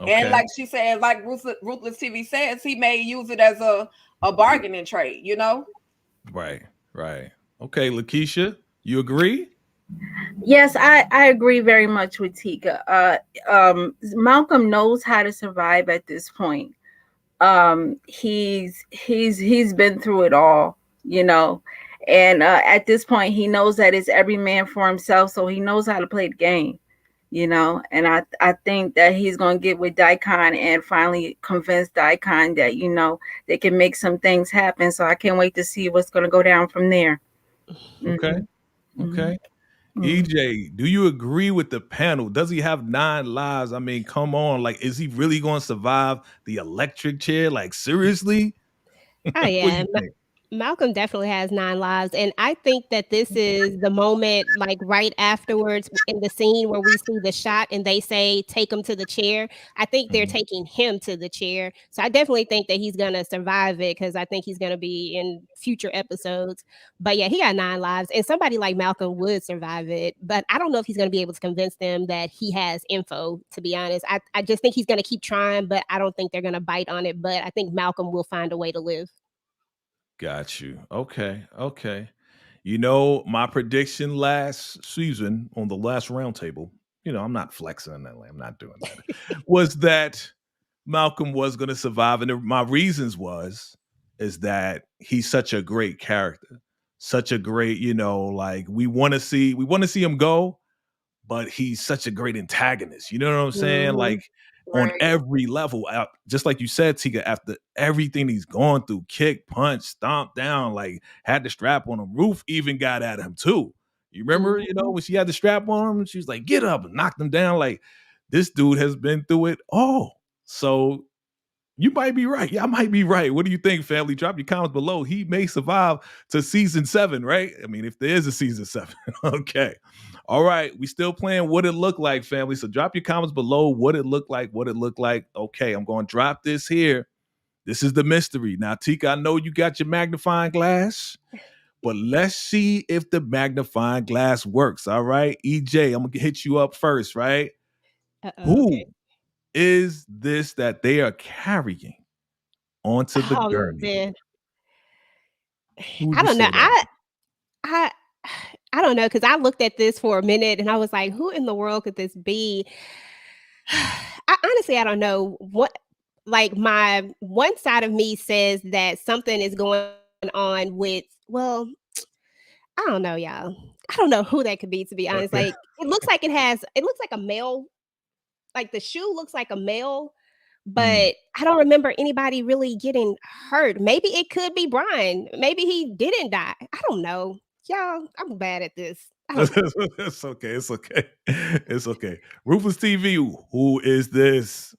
Okay. And like she said, like Ruthless TV says, he may use it as a bargaining trade, you know? Right. Okay, Lakeisha, you agree? Yes, I agree very much with Tika. Malcolm knows how to survive at this point. He's been through it all, you know, and at this point he knows that it's every man for himself, so he knows how to play the game, you know. And I think that he's going to get with Daikon and finally convince Daikon that, you know, they can make some things happen. So I can't wait to see what's going to go down from there. Okay. EJ, do you agree with the panel? Does he have 9 lives? I mean, come on. Like, is he really going to survive the electric chair? Like, seriously? Oh, yeah. Malcolm definitely has 9 lives. And I think that this is the moment, like right afterwards in the scene where we see the shot and they say, take him to the chair. I think they're taking him to the chair. So I definitely think that he's going to survive it because I think he's going to be in future episodes. But yeah, he got 9 lives and somebody like Malcolm would survive it. But I don't know if he's going to be able to convince them that he has info, to be honest. I just think he's going to keep trying, but I don't think they're going to bite on it. But I think Malcolm will find a way to live. Got you. Okay. You know, my prediction last season on the last roundtable, you know, I'm not flexing that way. I'm not doing that. Was that Malcolm was going to survive. And my reasons is that he's such a great character, such a great, you know, like we want to see him go, but he's such a great antagonist. You know what I'm saying? Like on every level, just like you said, Tika, after everything he's gone through, kick, punch, stomp down, like had the strap on him. Ruth even got at him too. You remember, you know, when she had the strap on him, she was like, get up and knocked him down. Like this dude has been through it all. So you might be right. Yeah, I might be right. What do you think, family? Drop your comments below. He may survive to season 7, right? I mean, if there is a season 7. Okay. All right. We still playing What It Look Like, family. So drop your comments below. What it looked like. Okay, I'm going to drop this here. This is the mystery. Now, Tika, I know you got your magnifying glass, but let's see if the magnifying glass works. All right. EJ, I'm going to hit you up first, right? Who is this that they are carrying onto the gurney? Man. I don't know. I don't know, because I looked at this for a minute and I was like, who in the world could this be? Honestly, I don't know what. Like, my one side of me says that something is going on with. Well, I don't know, y'all. I don't know who that could be, to be honest. Like, it looks like a male. Like, the shoe looks like a male, but I don't remember anybody really getting hurt. Maybe it could be Brian. Maybe he didn't die. I don't know. Y'all, I'm bad at this. It's okay. It's okay. It's okay. Ruthless TV, who is this?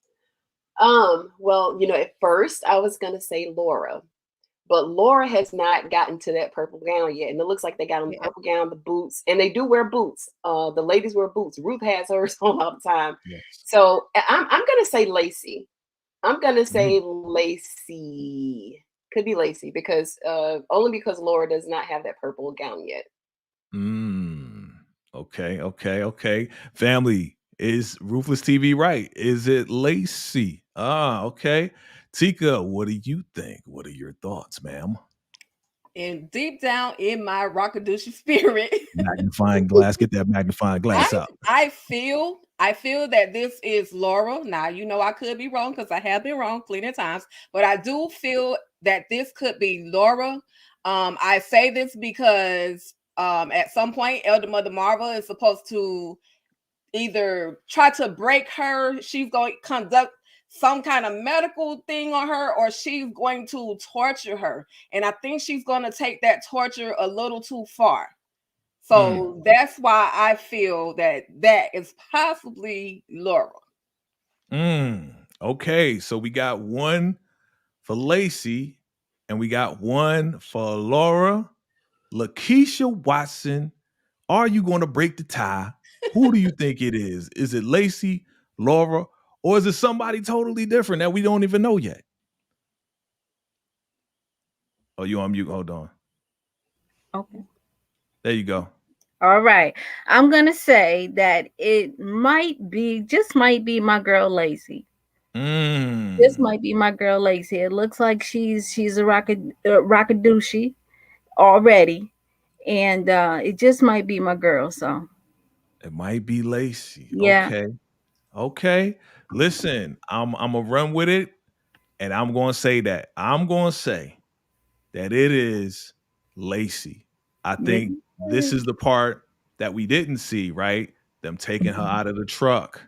Well, at first I was gonna say Laura, but Laura has not gotten to that purple gown yet. And it looks like they got on the purple gown, the boots, and they do wear boots. The ladies wear boots. Ruth has hers on all the time. Yes. So I'm gonna say Lacey. I'm gonna say Lacey. Could be Lacey because only because Laura does not have that purple gown yet. Okay. Family, is Ruthless TV right? Is it Lacey? Okay. Tika, what do you think? What are your thoughts, ma'am? And deep down in my Rockadushi spirit, magnifying glass, get that magnifying glass out. I feel that this is Laura. Now, I could be wrong because I have been wrong plenty of times, but I do feel that this could be Laura. I say this because at some point, Elder Mother Marva is supposed to either try to break her, she's going to conduct some kind of medical thing on her, or she's going to torture her. And I think she's going to take that torture a little too far. So that's why I feel that is possibly Laura. Okay, so we got one for Lacey and we got one for Laura. Lakeisha Watson, are you going to break the tie? Who do you think it is? Is it Lacey, Laura, or is it somebody totally different that we don't even know yet? Oh, you on mute? Hold on. Okay. There you go. All right. I'm going to say that it might be my girl Lacey. This might be my girl Lacey. It looks like she's a rockadushi already. And it just might be my girl. So it might be Lacey. Yeah. Okay. Listen, I'm gonna run with it, and I'm gonna say that. I'm gonna say that it is Lacey. I think this is the part that we didn't see, right? Them taking her out of the truck,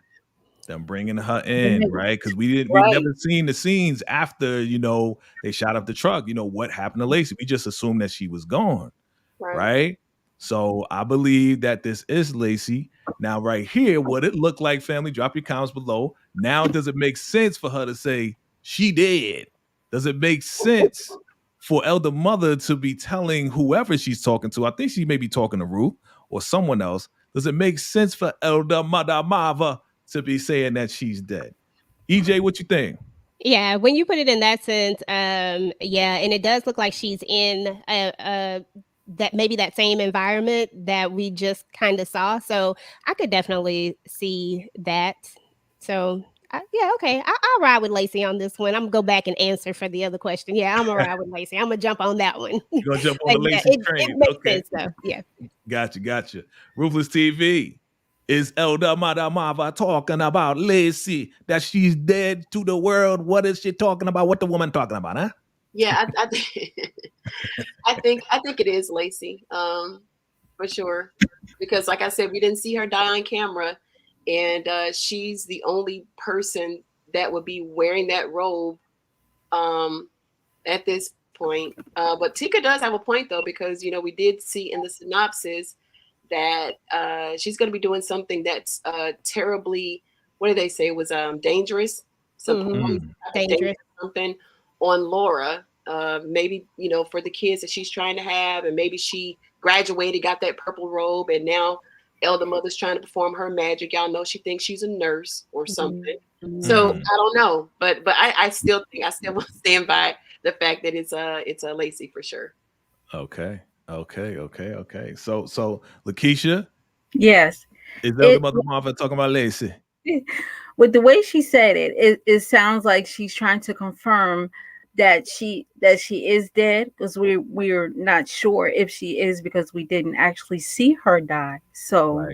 them bringing her in, right? Because we've never seen the scenes after, they shot up the truck. What happened to Lacey? We just assumed that she was gone, right? So I believe that this is Lacey. Now, right here, what it looked like, family, drop your comments below. Now, does it make sense for her to say she dead? Does it make sense for Elder Mother to be telling whoever she's talking to? I think she may be talking to Ruth or someone else. Does it make sense for Elder Mother Marva to be saying that she's dead? EJ, what you think? Yeah, when you put it in that sense, yeah, and it does look like she's in that maybe that same environment that we just kind of saw. So I could definitely see that. So yeah, okay, I'll ride with Lacey on this one. I'm gonna go back and answer for the other question. Yeah, I'm gonna ride with Lacey. I'm gonna jump on that one. You're gonna jump on the Lacey train. It makes sense though. Yeah. Gotcha. Ruthless TV. Is Elder Mother Marva talking about Lacey, that she's dead to the world? What is she talking about? What the woman talking about, huh? Yeah, I think it is Lacey, for sure. Because like I said, we didn't see her die on camera, and she's the only person that would be wearing that robe at this point. But Tika does have a point though, because we did see in the synopsis that she's going to be doing something that's terribly, what did they say, it was dangerous, dangerous something on Laura, maybe for the kids that she's trying to have, and maybe she graduated, got that purple robe, and now Elder Mother's trying to perform her magic. Y'all know she thinks she's a nurse or something. So I don't know, but I still want to stand by the fact that it's a Lacey for sure. Okay. So Lakeisha, yes, is Elder Mother Marva talking about Lacey? With the way she said it sounds like she's trying to confirm that she is dead, because we're not sure if she is, because we didn't actually see her die. So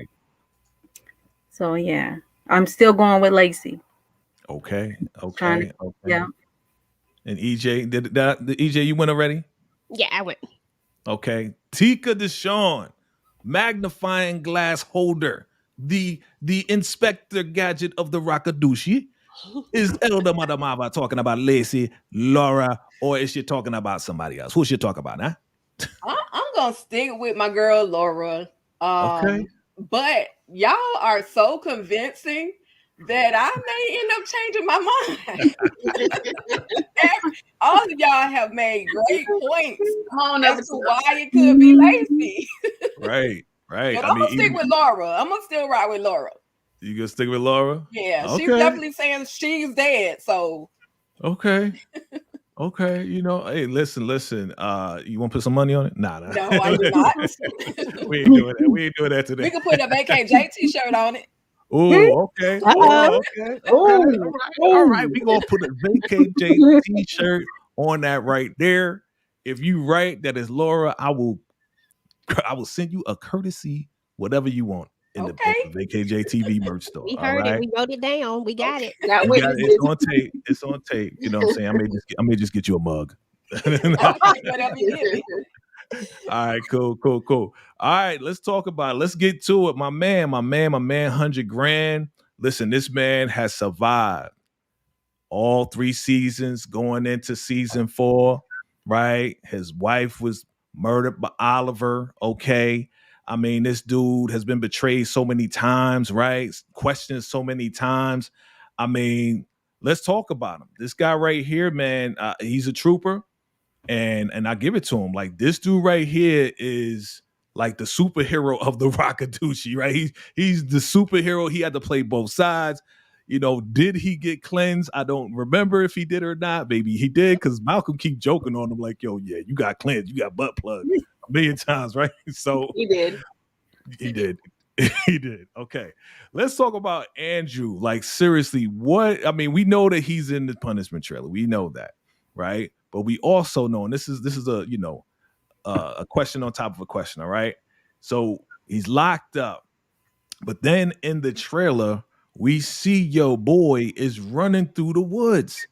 yeah, I'm still going with Lacey. Okay. Trying to, yeah. And EJ, did EJ, you went already? Yeah, I went. Okay. Tika Deshawn, magnifying glass holder, the inspector gadget of the Rakadushi. Is Elder Madamava talking about Lacey, Laura, or is she talking about somebody else? Who she talking about, huh? I'm gonna stick with my girl Laura. Okay. But y'all are so convincing that I may end up changing my mind. All of y'all have made great points as to why it could be Lacey. Right. But I'm gonna stick with Laura. I'm gonna still ride with Laura. You gonna stick with Laura? Yeah, okay. She's definitely saying she's dead. So okay. You know, hey, listen. You want to put some money on it? Nah. No, I do not. We ain't doing that. We ain't doing that today. We can put a VACAY-JAY t-shirt on it. Oh, okay. Okay. All right. We gonna put a VACAY-JAY t-shirt on that right there. If you write that is Laura, I will send you a courtesy, whatever you want. In the VACAY-JayTV merch store. We heard it. We wrote it down. We got it. It's on tape. It's on tape. You know what I'm saying? I may just get you a mug. All right, cool. All right, let's talk about it. Let's get to it. My man, 100 grand. Listen, this man has survived all 3 seasons going into season 4, right? His wife was murdered by Oliver, okay? I mean, this dude has been betrayed so many times, right? Questioned so many times. I mean, let's talk about him. This guy right here, man, he's a trooper, and I give it to him. Like, this dude right here is like the superhero of the Rakadushi, right? He's the superhero. He had to play both sides. You know, did he get cleansed? I don't remember if he did or not. Maybe he did, because Malcolm keep joking on him like, yo, yeah, you got cleansed. You got butt plugged a million times, right? So he did. He did. He did. Okay. Let's talk about Andrew. Like, seriously, we know that he's in the punishment trailer. We know that, right? But we also know, and this is a, you know, a question on top of a question, all right? So he's locked up. But then in the trailer, we see your boy is running through the woods.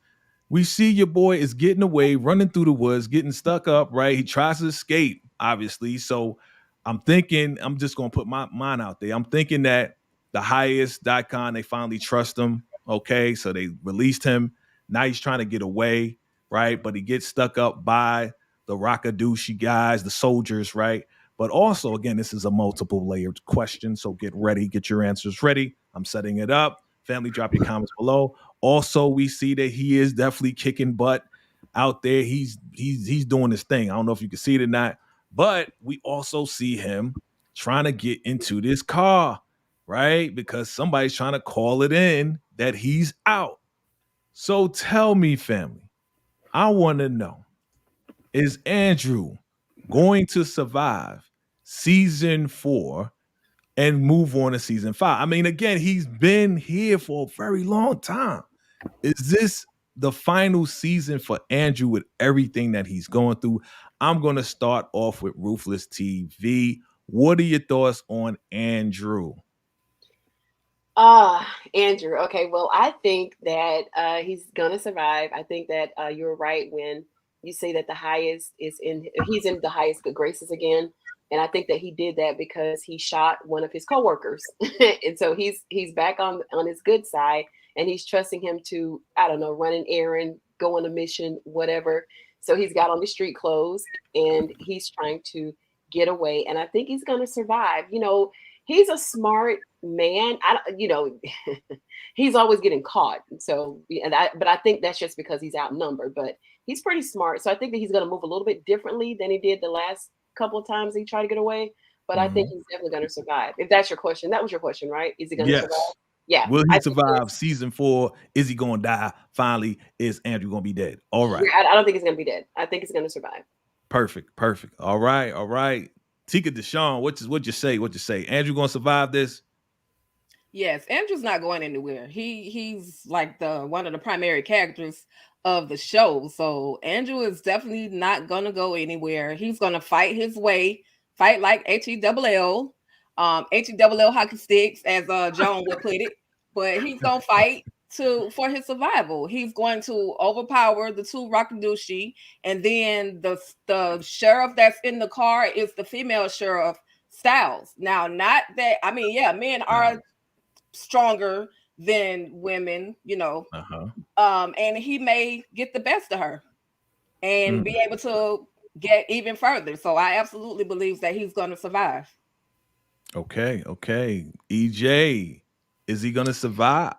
We see your boy is getting away, running through the woods, getting stuck up, right? He tries to escape, obviously. So I'm thinking, I'm just going to put my mind out there. I'm thinking that the highest.com, they finally trust him. Okay. So they released him. Now he's trying to get away, right? But he gets stuck up by the Rakadushi guys, the soldiers, right? But also, again, this is a multiple layered question. So get ready, get your answers ready. I'm setting it up. Family, drop your comments below. Also, we see that he is definitely kicking butt out there. He's doing his thing. I don't know if you can see it or not, but we also see him trying to get into this car, right? Because somebody's trying to call it in that he's out. So tell me, family, I want to know, is Andrew going to survive season 4 and move on to season 5? I mean, again, he's been here for a very long time. Is this the final season for Andrew with everything that he's going through? I'm going to start off with Ruthless TV. What are your thoughts on Andrew? Andrew. Okay, well, I think that he's gonna survive. I think that you're right when you say that the highest he's in the highest good graces again. And I think that he did that because he shot one of his coworkers. And so he's back on his good side, and he's trusting him to, I don't know, run an errand, go on a mission, whatever. So he's got on the street clothes and he's trying to get away. And I think he's going to survive. You know, he's a smart man. He's always getting caught. So, but I think that's just because he's outnumbered, but he's pretty smart. So I think that he's going to move a little bit differently than he did the last couple of times he tried to get away. But I think he's definitely going to survive. If that's your question, that was your question, right? Is he going to survive? Yeah. Will he survive season 4? Is he going to die? Finally, is Andrew going to be dead? All right. Yeah, I don't think he's going to be dead. I think he's going to survive. Perfect. All right. Tika Deshawn, what you say? Andrew going to survive this? Yes, Andrew's not going anywhere. He's like the one of the primary characters of the show. So Andrew is definitely not gonna go anywhere. He's gonna fight his way, fight like HELL, HELL hockey sticks, as Joan would put it. But he's gonna fight for his survival. He's going to overpower the two Rakadushi, and then the sheriff that's in the car is the female sheriff, Styles. Now, not that I mean, yeah, men are stronger than women, and he may get the best of her and be able to get even further. So I absolutely believe that he's going to survive. Okay. EJ, is he going to survive?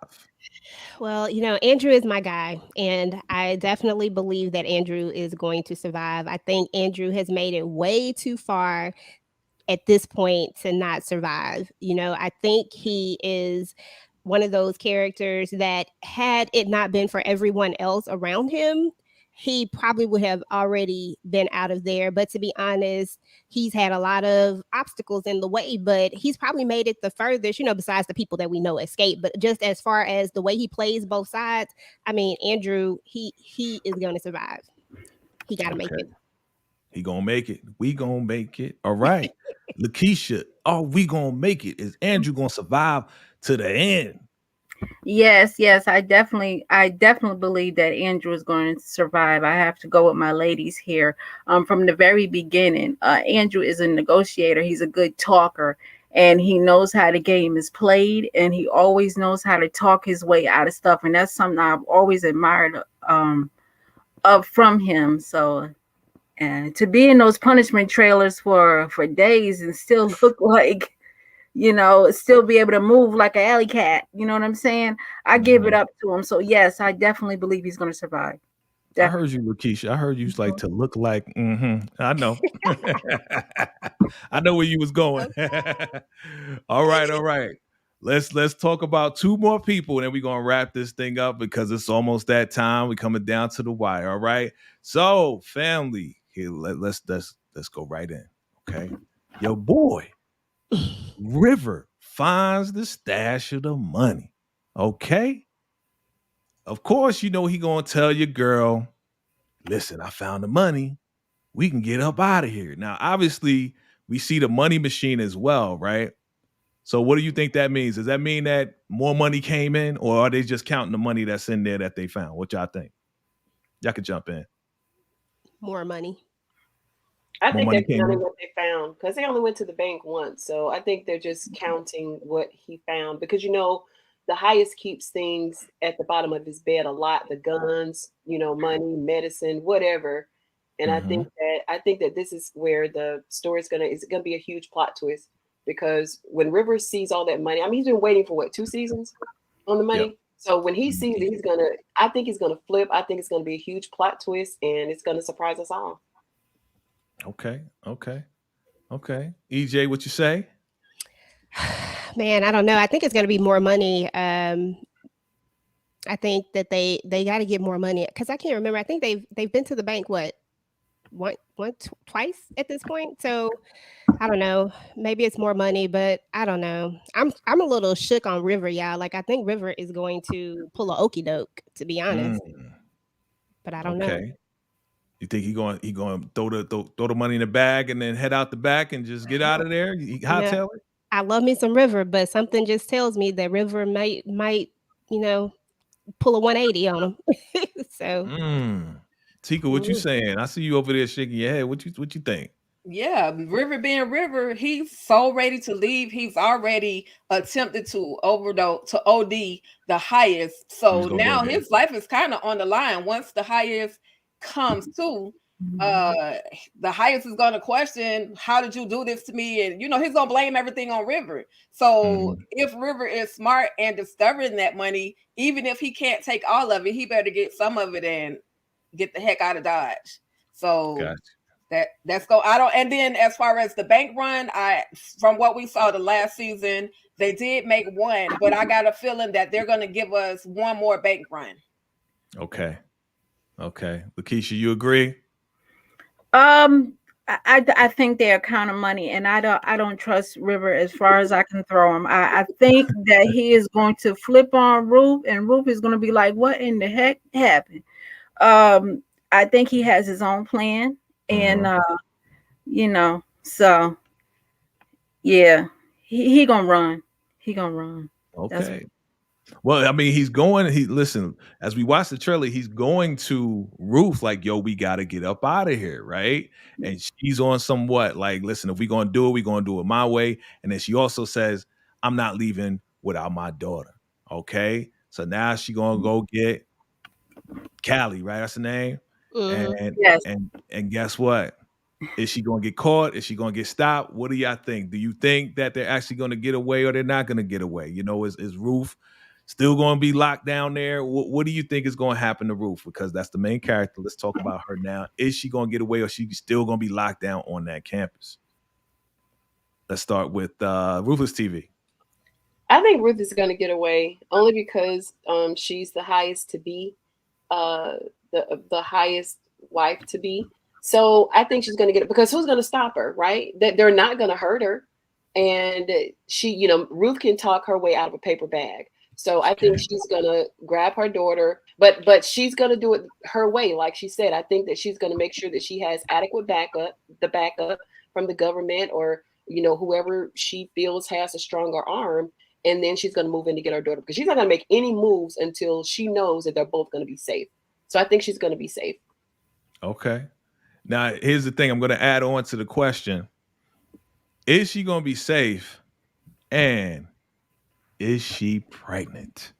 Well, Andrew is my guy, and I definitely believe that Andrew is going to survive. I think Andrew has made it way too far at this point to not survive. I think he is one of those characters that, had it not been for everyone else around him, he probably would have already been out of there. But to be honest, he's had a lot of obstacles in the way, but he's probably made it the furthest, besides the people that we know escape. But just as far as the way he plays both sides, I mean, Andrew, he is going to survive. He got to make it. He gonna make it. We gonna make it. All right. Lakeisha, are we gonna make it? Is Andrew gonna survive to the end? Yes, I definitely believe that Andrew is going to survive. I have to go with my ladies here. From the very beginning, Andrew is a negotiator. He's a good talker, and he knows how the game is played, and he always knows how to talk his way out of stuff. And that's something I've always admired from him. So, and to be in those punishment trailers for days and still look like, still be able to move like an alley cat. You know what I'm saying? I give it up to him. So yes, I definitely believe he's going to survive. Definitely. I heard you, Lakeisha. I heard you like to look like. I know. I know where you was going. All right. Let's talk about two more people, and then we're gonna wrap this thing up because it's almost that time. We're coming down to the wire. All right. So, family, here let's go right in. Okay, your boy River finds the stash of the money. Okay. Of course, he gonna tell your girl, listen, I found the money. We can get up out of here. Now, obviously, we see the money machine as well, right? So what do you think that means? Does that mean that more money came in, or are they just counting the money that's in there that they found? What y'all think? Y'all can jump in. More money. I think they're counting what they found because they only went to the bank once. So I think they're just counting what he found because, the highest keeps things at the bottom of his bed a lot, the guns, money, medicine, whatever. And I think that this is where the story is gonna be a huge plot twist because when River sees all that money, I mean, he's been waiting for 2 seasons on the money. Yep. So when he sees it, I think he's gonna flip. I think it's gonna be a huge plot twist and it's gonna surprise us all. Okay. EJ, what you say? Man, I don't know. I think it's going to be more money. I think that they got to get more money because I can't remember. I think they've been to the bank twice at this point. So I don't know. Maybe it's more money, but I don't know. I'm a little shook on River, y'all. Like I think River is going to pull a okie doke, to be honest. But I don't know. You think he going to throw the money in the bag and then head out the back and just get out of there? Hightail it? I love me some River, but something just tells me that River might pull a 180 on him. So, Tika, what you saying? I see you over there shaking your head. What you think? Yeah, River being River, he's so ready to leave. He's already attempted to OD the highest. So now his life is kind of on the line. Once the highest comes to, the highest is going to question, how did you do this to me? And he's going to blame everything on River. So if River is smart and discovering that money, even if he can't take all of it, he better get some of it and get the heck out of Dodge. So that's go. And then as far as the bank run, from what we saw the last season, they did make one, but I got a feeling that they're going to give us one more bank run. Okay. Lakeisha, you agree? I think they're kind of money, and I don't trust River as far as I can throw him. I think that he is going to flip on Ruth, and Ruth is going to be like, "What in the heck happened?" I think he has his own plan, and so yeah, he gonna run. He gonna run. Okay. Well, I mean, he's going. Listen. As we watch the trailer, he's going to Ruth like, "Yo, we got to get up out of here, right?" And she's on somewhat like, "Listen, if we're gonna do it, we're gonna do it my way." And then she also says, "I'm not leaving without my daughter." Okay, so now she gonna go get Callie, right? That's the name. And Yes. and guess what? Is she going to get caught? Is she going to get stopped? What do y'all think? Do you think that they're actually going to get away or they're not going to get away? You know, is Ruth still going to be locked down there? What do you think is going to happen to Ruth? Because that's the main character. Let's talk about her now. Is she going to get away or is she still going to be locked down on that campus? Let's start with Ruthless TV. I think Ruth is going to get away only because she's the highest to be, the highest wife to be. So I think she's going to get it because who's going to stop her, right? That they're not going to hurt her, and she, Ruth can talk her way out of a paper bag. So I think she's going to grab her daughter, but she's going to do it her way, like she said. I think that she's going to make sure that she has adequate backup, the backup from the government or whoever she feels has a stronger arm. And then she's going to move in to get her daughter because she's not going to make any moves until she knows that they're both going to be safe. So I think she's going to be safe. Okay. Now, here's the thing. I'm going to add on to the question. Is she going to be safe? And is she pregnant?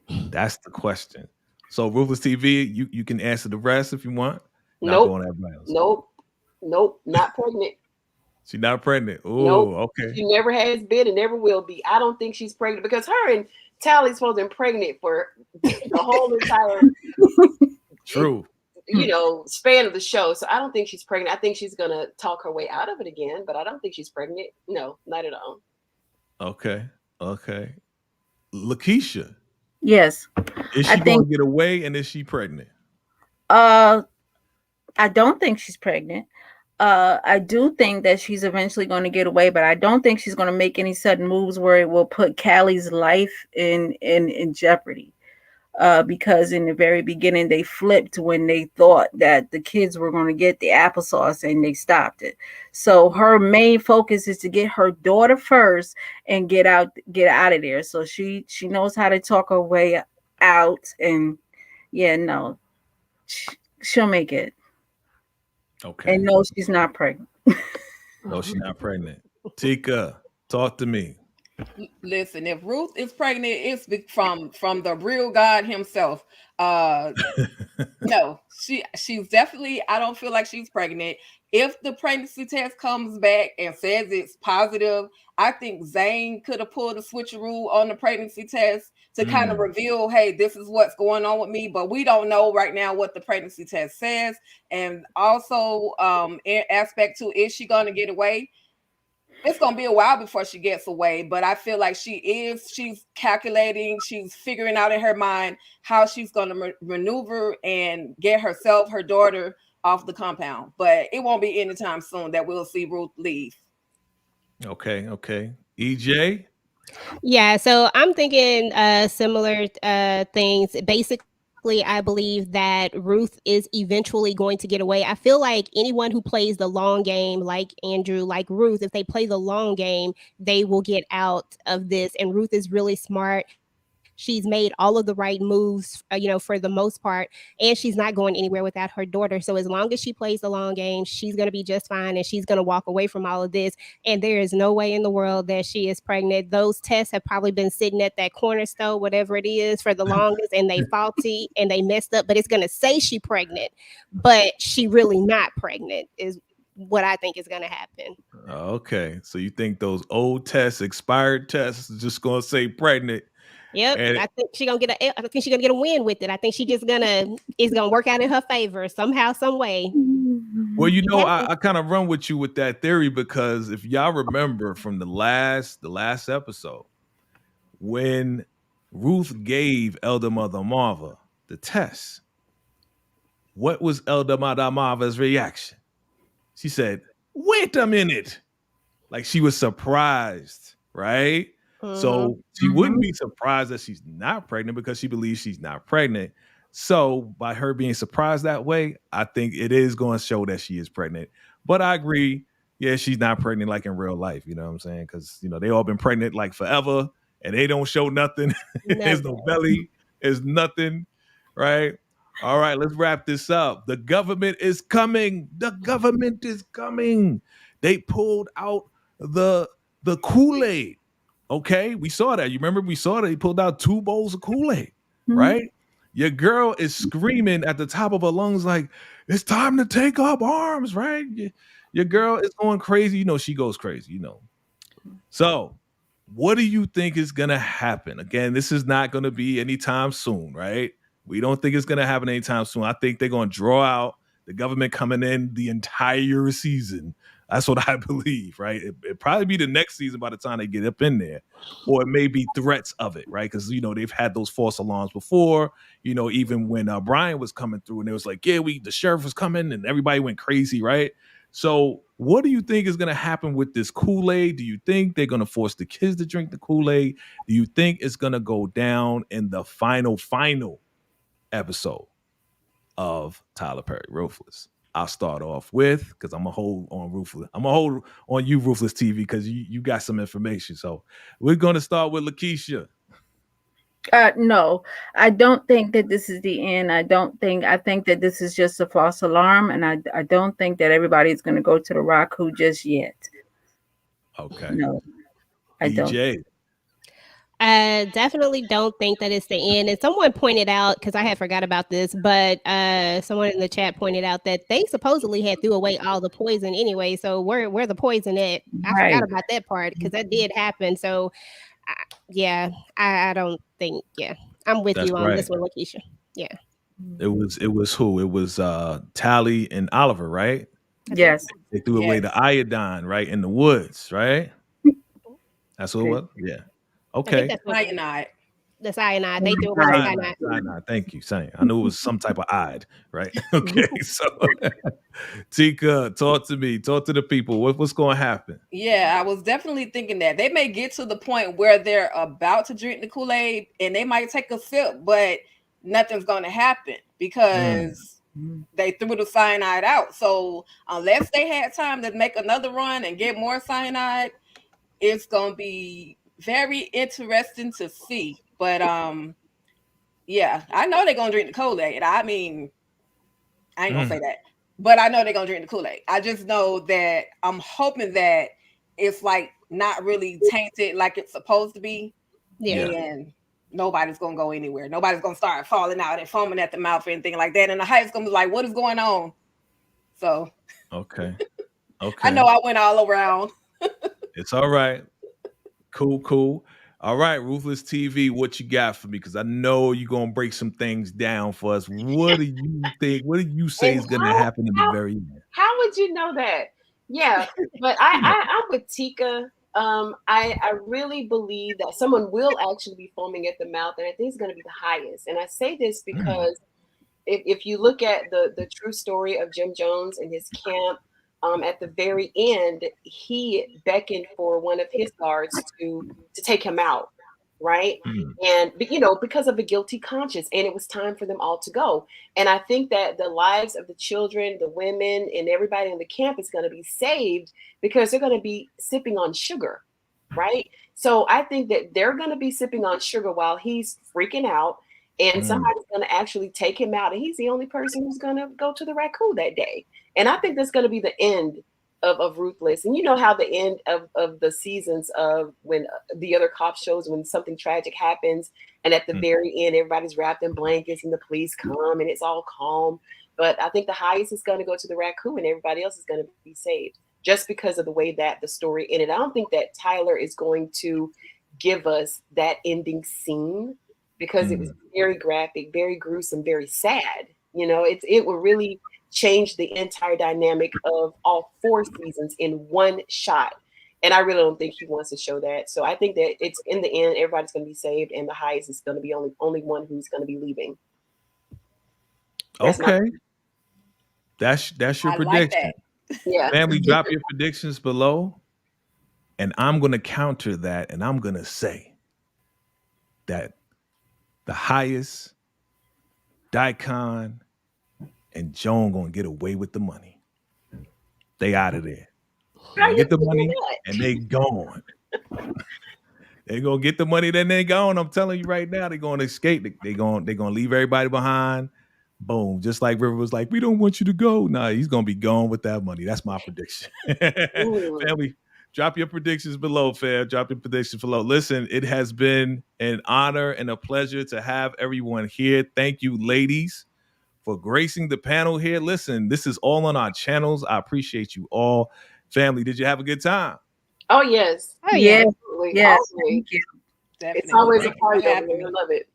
That's the question. So, Ruthless TV, you can answer the rest if you want. Nope. Nope. Not pregnant. She's not pregnant. Oh, nope. Okay. She never has been and never will be. I don't think she's pregnant because her and Tally's supposed to be pregnant for the whole entire True. Span of the show. So I don't think she's pregnant. I think she's gonna talk her way out of it again, but I don't think she's pregnant. No, not at all. Okay. Lakeisha. Yes. Is she going to get away and is she pregnant? I don't think she's pregnant. I do think that she's eventually going to get away, but I don't think she's going to make any sudden moves where it will put Callie's life in jeopardy. Because in the very beginning they flipped when they thought that the kids were going to get the applesauce and they stopped it. So her main focus is to get her daughter first and get out of there. So she knows how to talk her way out, and she'll make it. Okay. And no, she's not pregnant. No, she's not pregnant. Tika, talk to me. Listen, if Ruth is pregnant, it's from the real God himself. No, she's definitely, I don't feel like she's pregnant. If the pregnancy test comes back and says it's positive, I think Zane could have pulled a switcheroo on the pregnancy test to kind of reveal, hey, this is what's going on with me. But we don't know right now what the pregnancy test says. And also, in aspect to, is she going to get away? It's going to be a while before she gets away, but I feel like she's calculating, she's figuring out in her mind how she's going to maneuver and get herself, her daughter off the compound. But it won't be anytime soon that we'll see Ruth leave. Okay. EJ? Yeah, so I'm thinking similar things. Basically, I believe that Ruth is eventually going to get away. I feel like anyone who plays the long game, like Andrew, like Ruth, if they play the long game, they will get out of this. And Ruth is really smart. She's made all of the right moves, for the most part, and she's not going anywhere without her daughter. So as long as she plays the long game, she's going to be just fine, and she's going to walk away from all of this. And there is no way in the world that she is pregnant. Those tests have probably been sitting at that corner store, whatever it is, for the longest, and they faulty and they messed up. But it's going to say she's pregnant, but she really not pregnant is what I think is going to happen. Okay, so you think those old tests, expired tests, is just going to say pregnant? Yep, I think she's gonna get a win with it. I think it's gonna work out in her favor somehow, some way. Well, I kind of run with you with that theory because if y'all remember from the last episode, when Ruth gave Elder Mother Marva the test, what was Elder Mother Marva's reaction? She said, wait a minute. Like she was surprised, right? So she wouldn't be surprised that she's not pregnant because she believes she's not pregnant. So by her being surprised that way, I think it is going to show that she is pregnant. But I agree, yeah, she's not pregnant like in real life. You know what I'm saying? Because they all been pregnant like forever, and they don't show nothing. There's no belly. There's nothing, right? All right, let's wrap this up. The government is coming. The government is coming. They pulled out the Kool-Aid. Okay, we saw that. You remember we saw that he pulled out 2 bowls of Kool-Aid, right? Your girl is screaming at the top of her lungs like, it's time to take up arms, right? Your girl is going crazy. She goes crazy, So what do you think is going to happen? Again, this is not going to be anytime soon, right? We don't think it's going to happen anytime soon. I think they're going to draw out the government coming in the entire season. That's what I believe, right? It'd probably be the next season by the time they get up in there. Or it may be threats of it, right? Because, they've had those false alarms before, even when Brian was coming through and it was like, yeah, the sheriff was coming and everybody went crazy, right? So what do you think is going to happen with this Kool-Aid? Do you think they're going to force the kids to drink the Kool-Aid? Do you think it's going to go down in the final episode of Tyler Perry Ruthless? I'll start off with, because I'm going to hold on Ruthless. I'm going to hold on you, Ruthless TV, because you got some information. So we're going to start with Lakeisha. No, I don't think that this is the end. I think that this is just a false alarm, and I don't think that everybody's going to go to the Raku just yet. Okay. No, I don't. EJ. I definitely don't think that it's the end. And someone pointed out, because I had forgot about this, but someone in the chat pointed out that they supposedly had threw away all the poison anyway. So where the poison at? I forgot about that part because that did happen. So I don't think. Yeah, I'm with you on this one, Lakeisha. Yeah. It was who? It was Tally and Oliver, right? Yes. They threw away the iodine, right, in the woods, right? That's what it was. Yeah. Okay. Cyanide. The cyanide. They threw away the cyanide. Cyanide. Thank you, Sonny. I knew it was some type of ide, right? Okay. So, Tika, talk to me. Talk to the people. What's going to happen? Yeah, I was definitely thinking that they may get to the point where they're about to drink the Kool-Aid and they might take a sip, but nothing's going to happen because they threw the cyanide out. So unless they had time to make another run and get more cyanide, it's going to be very interesting to see. But yeah, I know they're going to drink the Kool-Aid. I mean, I ain't going to say that. But I know they're going to drink the Kool-Aid. I just know that I'm hoping that it's like not really tainted like it's supposed to be. Yeah. And nobody's going to go anywhere. Nobody's going to start falling out and foaming at the mouth or anything like that. And the hype's going to be like, what is going on? So. Okay. I know I went all around. It's all right. Cool. All right, Ruthless TV, what you got for me? Because I know you're going to break some things down for us. What do you think? What do you say is going to happen in the very end? How would you know that? Yeah, but I'm with Tika. I really believe that someone will actually be foaming at the mouth, and I think it's going to be the highest. And I say this because if you look at the true story of Jim Jones and his camp, at the very end, he beckoned for one of his guards to take him out, right? And because of a guilty conscience, and it was time for them all to go. And I think that the lives of the children, the women, and everybody in the camp is going to be saved because they're going to be sipping on sugar, right? So I think that they're going to be sipping on sugar while he's freaking out, and somebody's going to actually take him out, and he's the only person who's going to go to the Raku that day. And I think that's going to be the end of Ruthless. And you know how the end of the seasons of when the other cop shows, when something tragic happens, and at the very end, everybody's wrapped in blankets and the police come and it's all calm. But I think the highest is going to go to the Raku and everybody else is going to be saved just because of the way that the story ended. I don't think that Tyler is going to give us that ending scene because it was very graphic, very gruesome, very sad. It will really change the entire dynamic of all 4 seasons in one shot. And I really don't think he wants to show that. So I think that it's in the end, everybody's going to be saved, and the highest is going to be only one who's going to be leaving. That's your prediction. Like Yeah. Family, drop your predictions below. And I'm going to counter that. And I'm going to say that the highest, Daikon and Joan going to get away with the money. They out of there. They How gonna you get the figure money that? and they gone. They gonna get the money, then they gone. I'm telling you right now, they're gonna escape. They gonna leave everybody behind. Boom. Just like River was like, we don't want you to go. Nah, he's gonna be gone with that money. That's my prediction. Family, drop your predictions below, fam. Drop your predictions below. Listen, it has been an honor and a pleasure to have everyone here. Thank you, ladies, for gracing the panel here. Listen, this is all on our channels. I appreciate you all. Family, did you have a good time? Oh, yes. Oh, yeah. Absolutely. Yes. Always. Thank you. Definitely. It's always a Thank you for party over having there. me. I love it.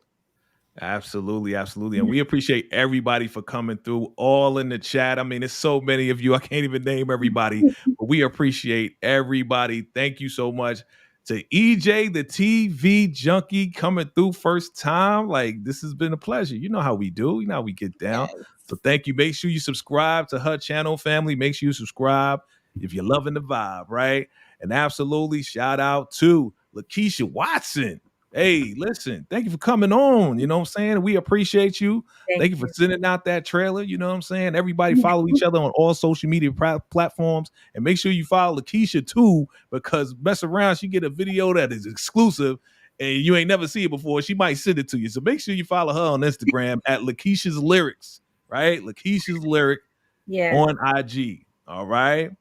Absolutely, absolutely. And we appreciate everybody for coming through, all in the chat. I mean, there's so many of you. I can't even name everybody, but we appreciate everybody. Thank you so much to EJ, the TV junkie, coming through first time. Like, this has been a pleasure. You know how we do. You know how we get down. Yes. So thank you. Make sure you subscribe to her channel, family. Make sure you subscribe if you're loving the vibe, right? And absolutely shout out to Lakeisha Watson. Hey, listen, thank you for coming on. You know what I'm saying? We appreciate you. Thank you for sending out that trailer. You know what I'm saying? Everybody follow each other on all social media platforms. And make sure you follow Lakeisha too, because mess around, she get a video that is exclusive and you ain't never seen it before. She might send it to you. So make sure you follow her on Instagram at Lakeisha's Lyrics, right? Lakeisha's Lyric on IG. All right.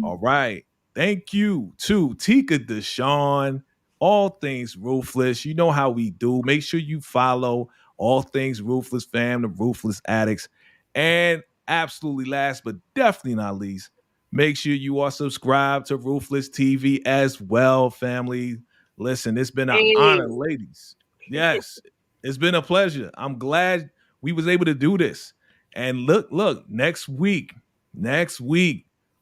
All right. Thank you to Tika Deshawn. All things Ruthless. You know how we do. Make sure you follow All Things Ruthless fam, the Ruthless Addicts. And absolutely last, but definitely not least, make sure you are subscribed to Ruthless TV as well, family. Listen, it's been an honor, ladies. Yes, it's been a pleasure. I'm glad we was able to do this. And look, next week,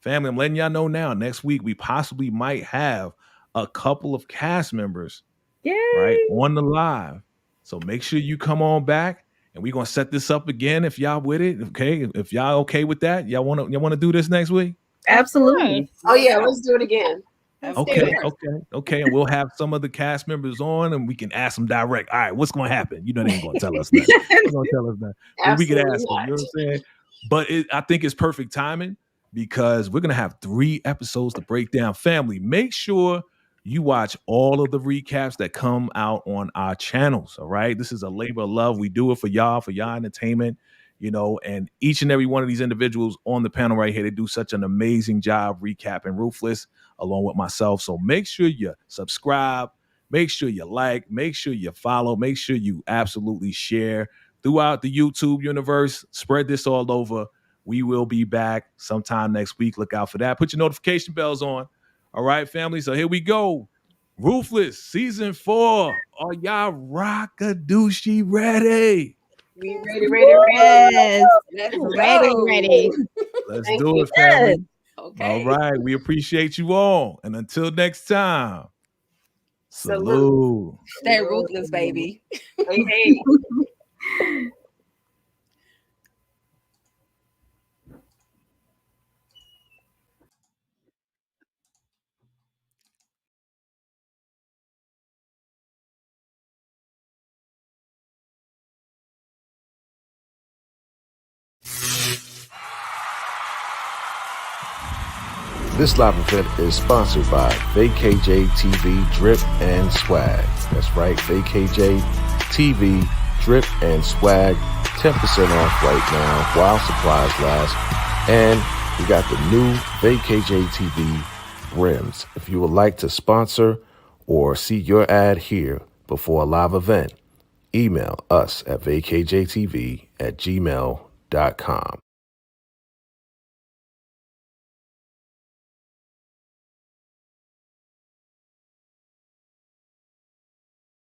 family, I'm letting y'all know now, next week we possibly might have a couple of cast members, right, on the live. So make sure you come on back, and we're gonna set this up again if y'all with it. Okay, if y'all okay with that, y'all wanna do this next week? Absolutely. Oh, yeah. Let's do it again. Okay, and we'll have some of the cast members on, and we can ask them direct. All right, what's gonna happen? You know they ain't gonna tell us that. They're gonna tell us that, but we can ask them. You know what I'm saying? But I think it's perfect timing because we're gonna have 3 episodes to break down. Family, make sure you watch all of the recaps that come out on our channels. All right. This is a labor of love. We do it for y'all entertainment, you know, and each and every one of these individuals on the panel right here, they do such an amazing job recapping Ruthless along with myself. So make sure you subscribe, make sure you like, make sure you follow, make sure you absolutely share throughout the YouTube universe. Spread this all over. We will be back sometime next week. Look out for that. Put your notification bells on. All right, family. So here we go. Ruthless season 4. Are y'all rockadoochie ready? We ready. Yes. Let's Ready. Let's Thank do you. it, family. Okay. All right. We appreciate you all. And until next time, salute. Stay ruthless, baby. Hey. This live event is sponsored by VACAY-JayTV Drip and Swag. That's right, VACAY-JayTV Drip and Swag. 10% off right now while supplies last. And we got the new VACAY-JayTV rims. If you would like to sponsor or see your ad here before a live event, email us at VACAYJayTV@gmail.com.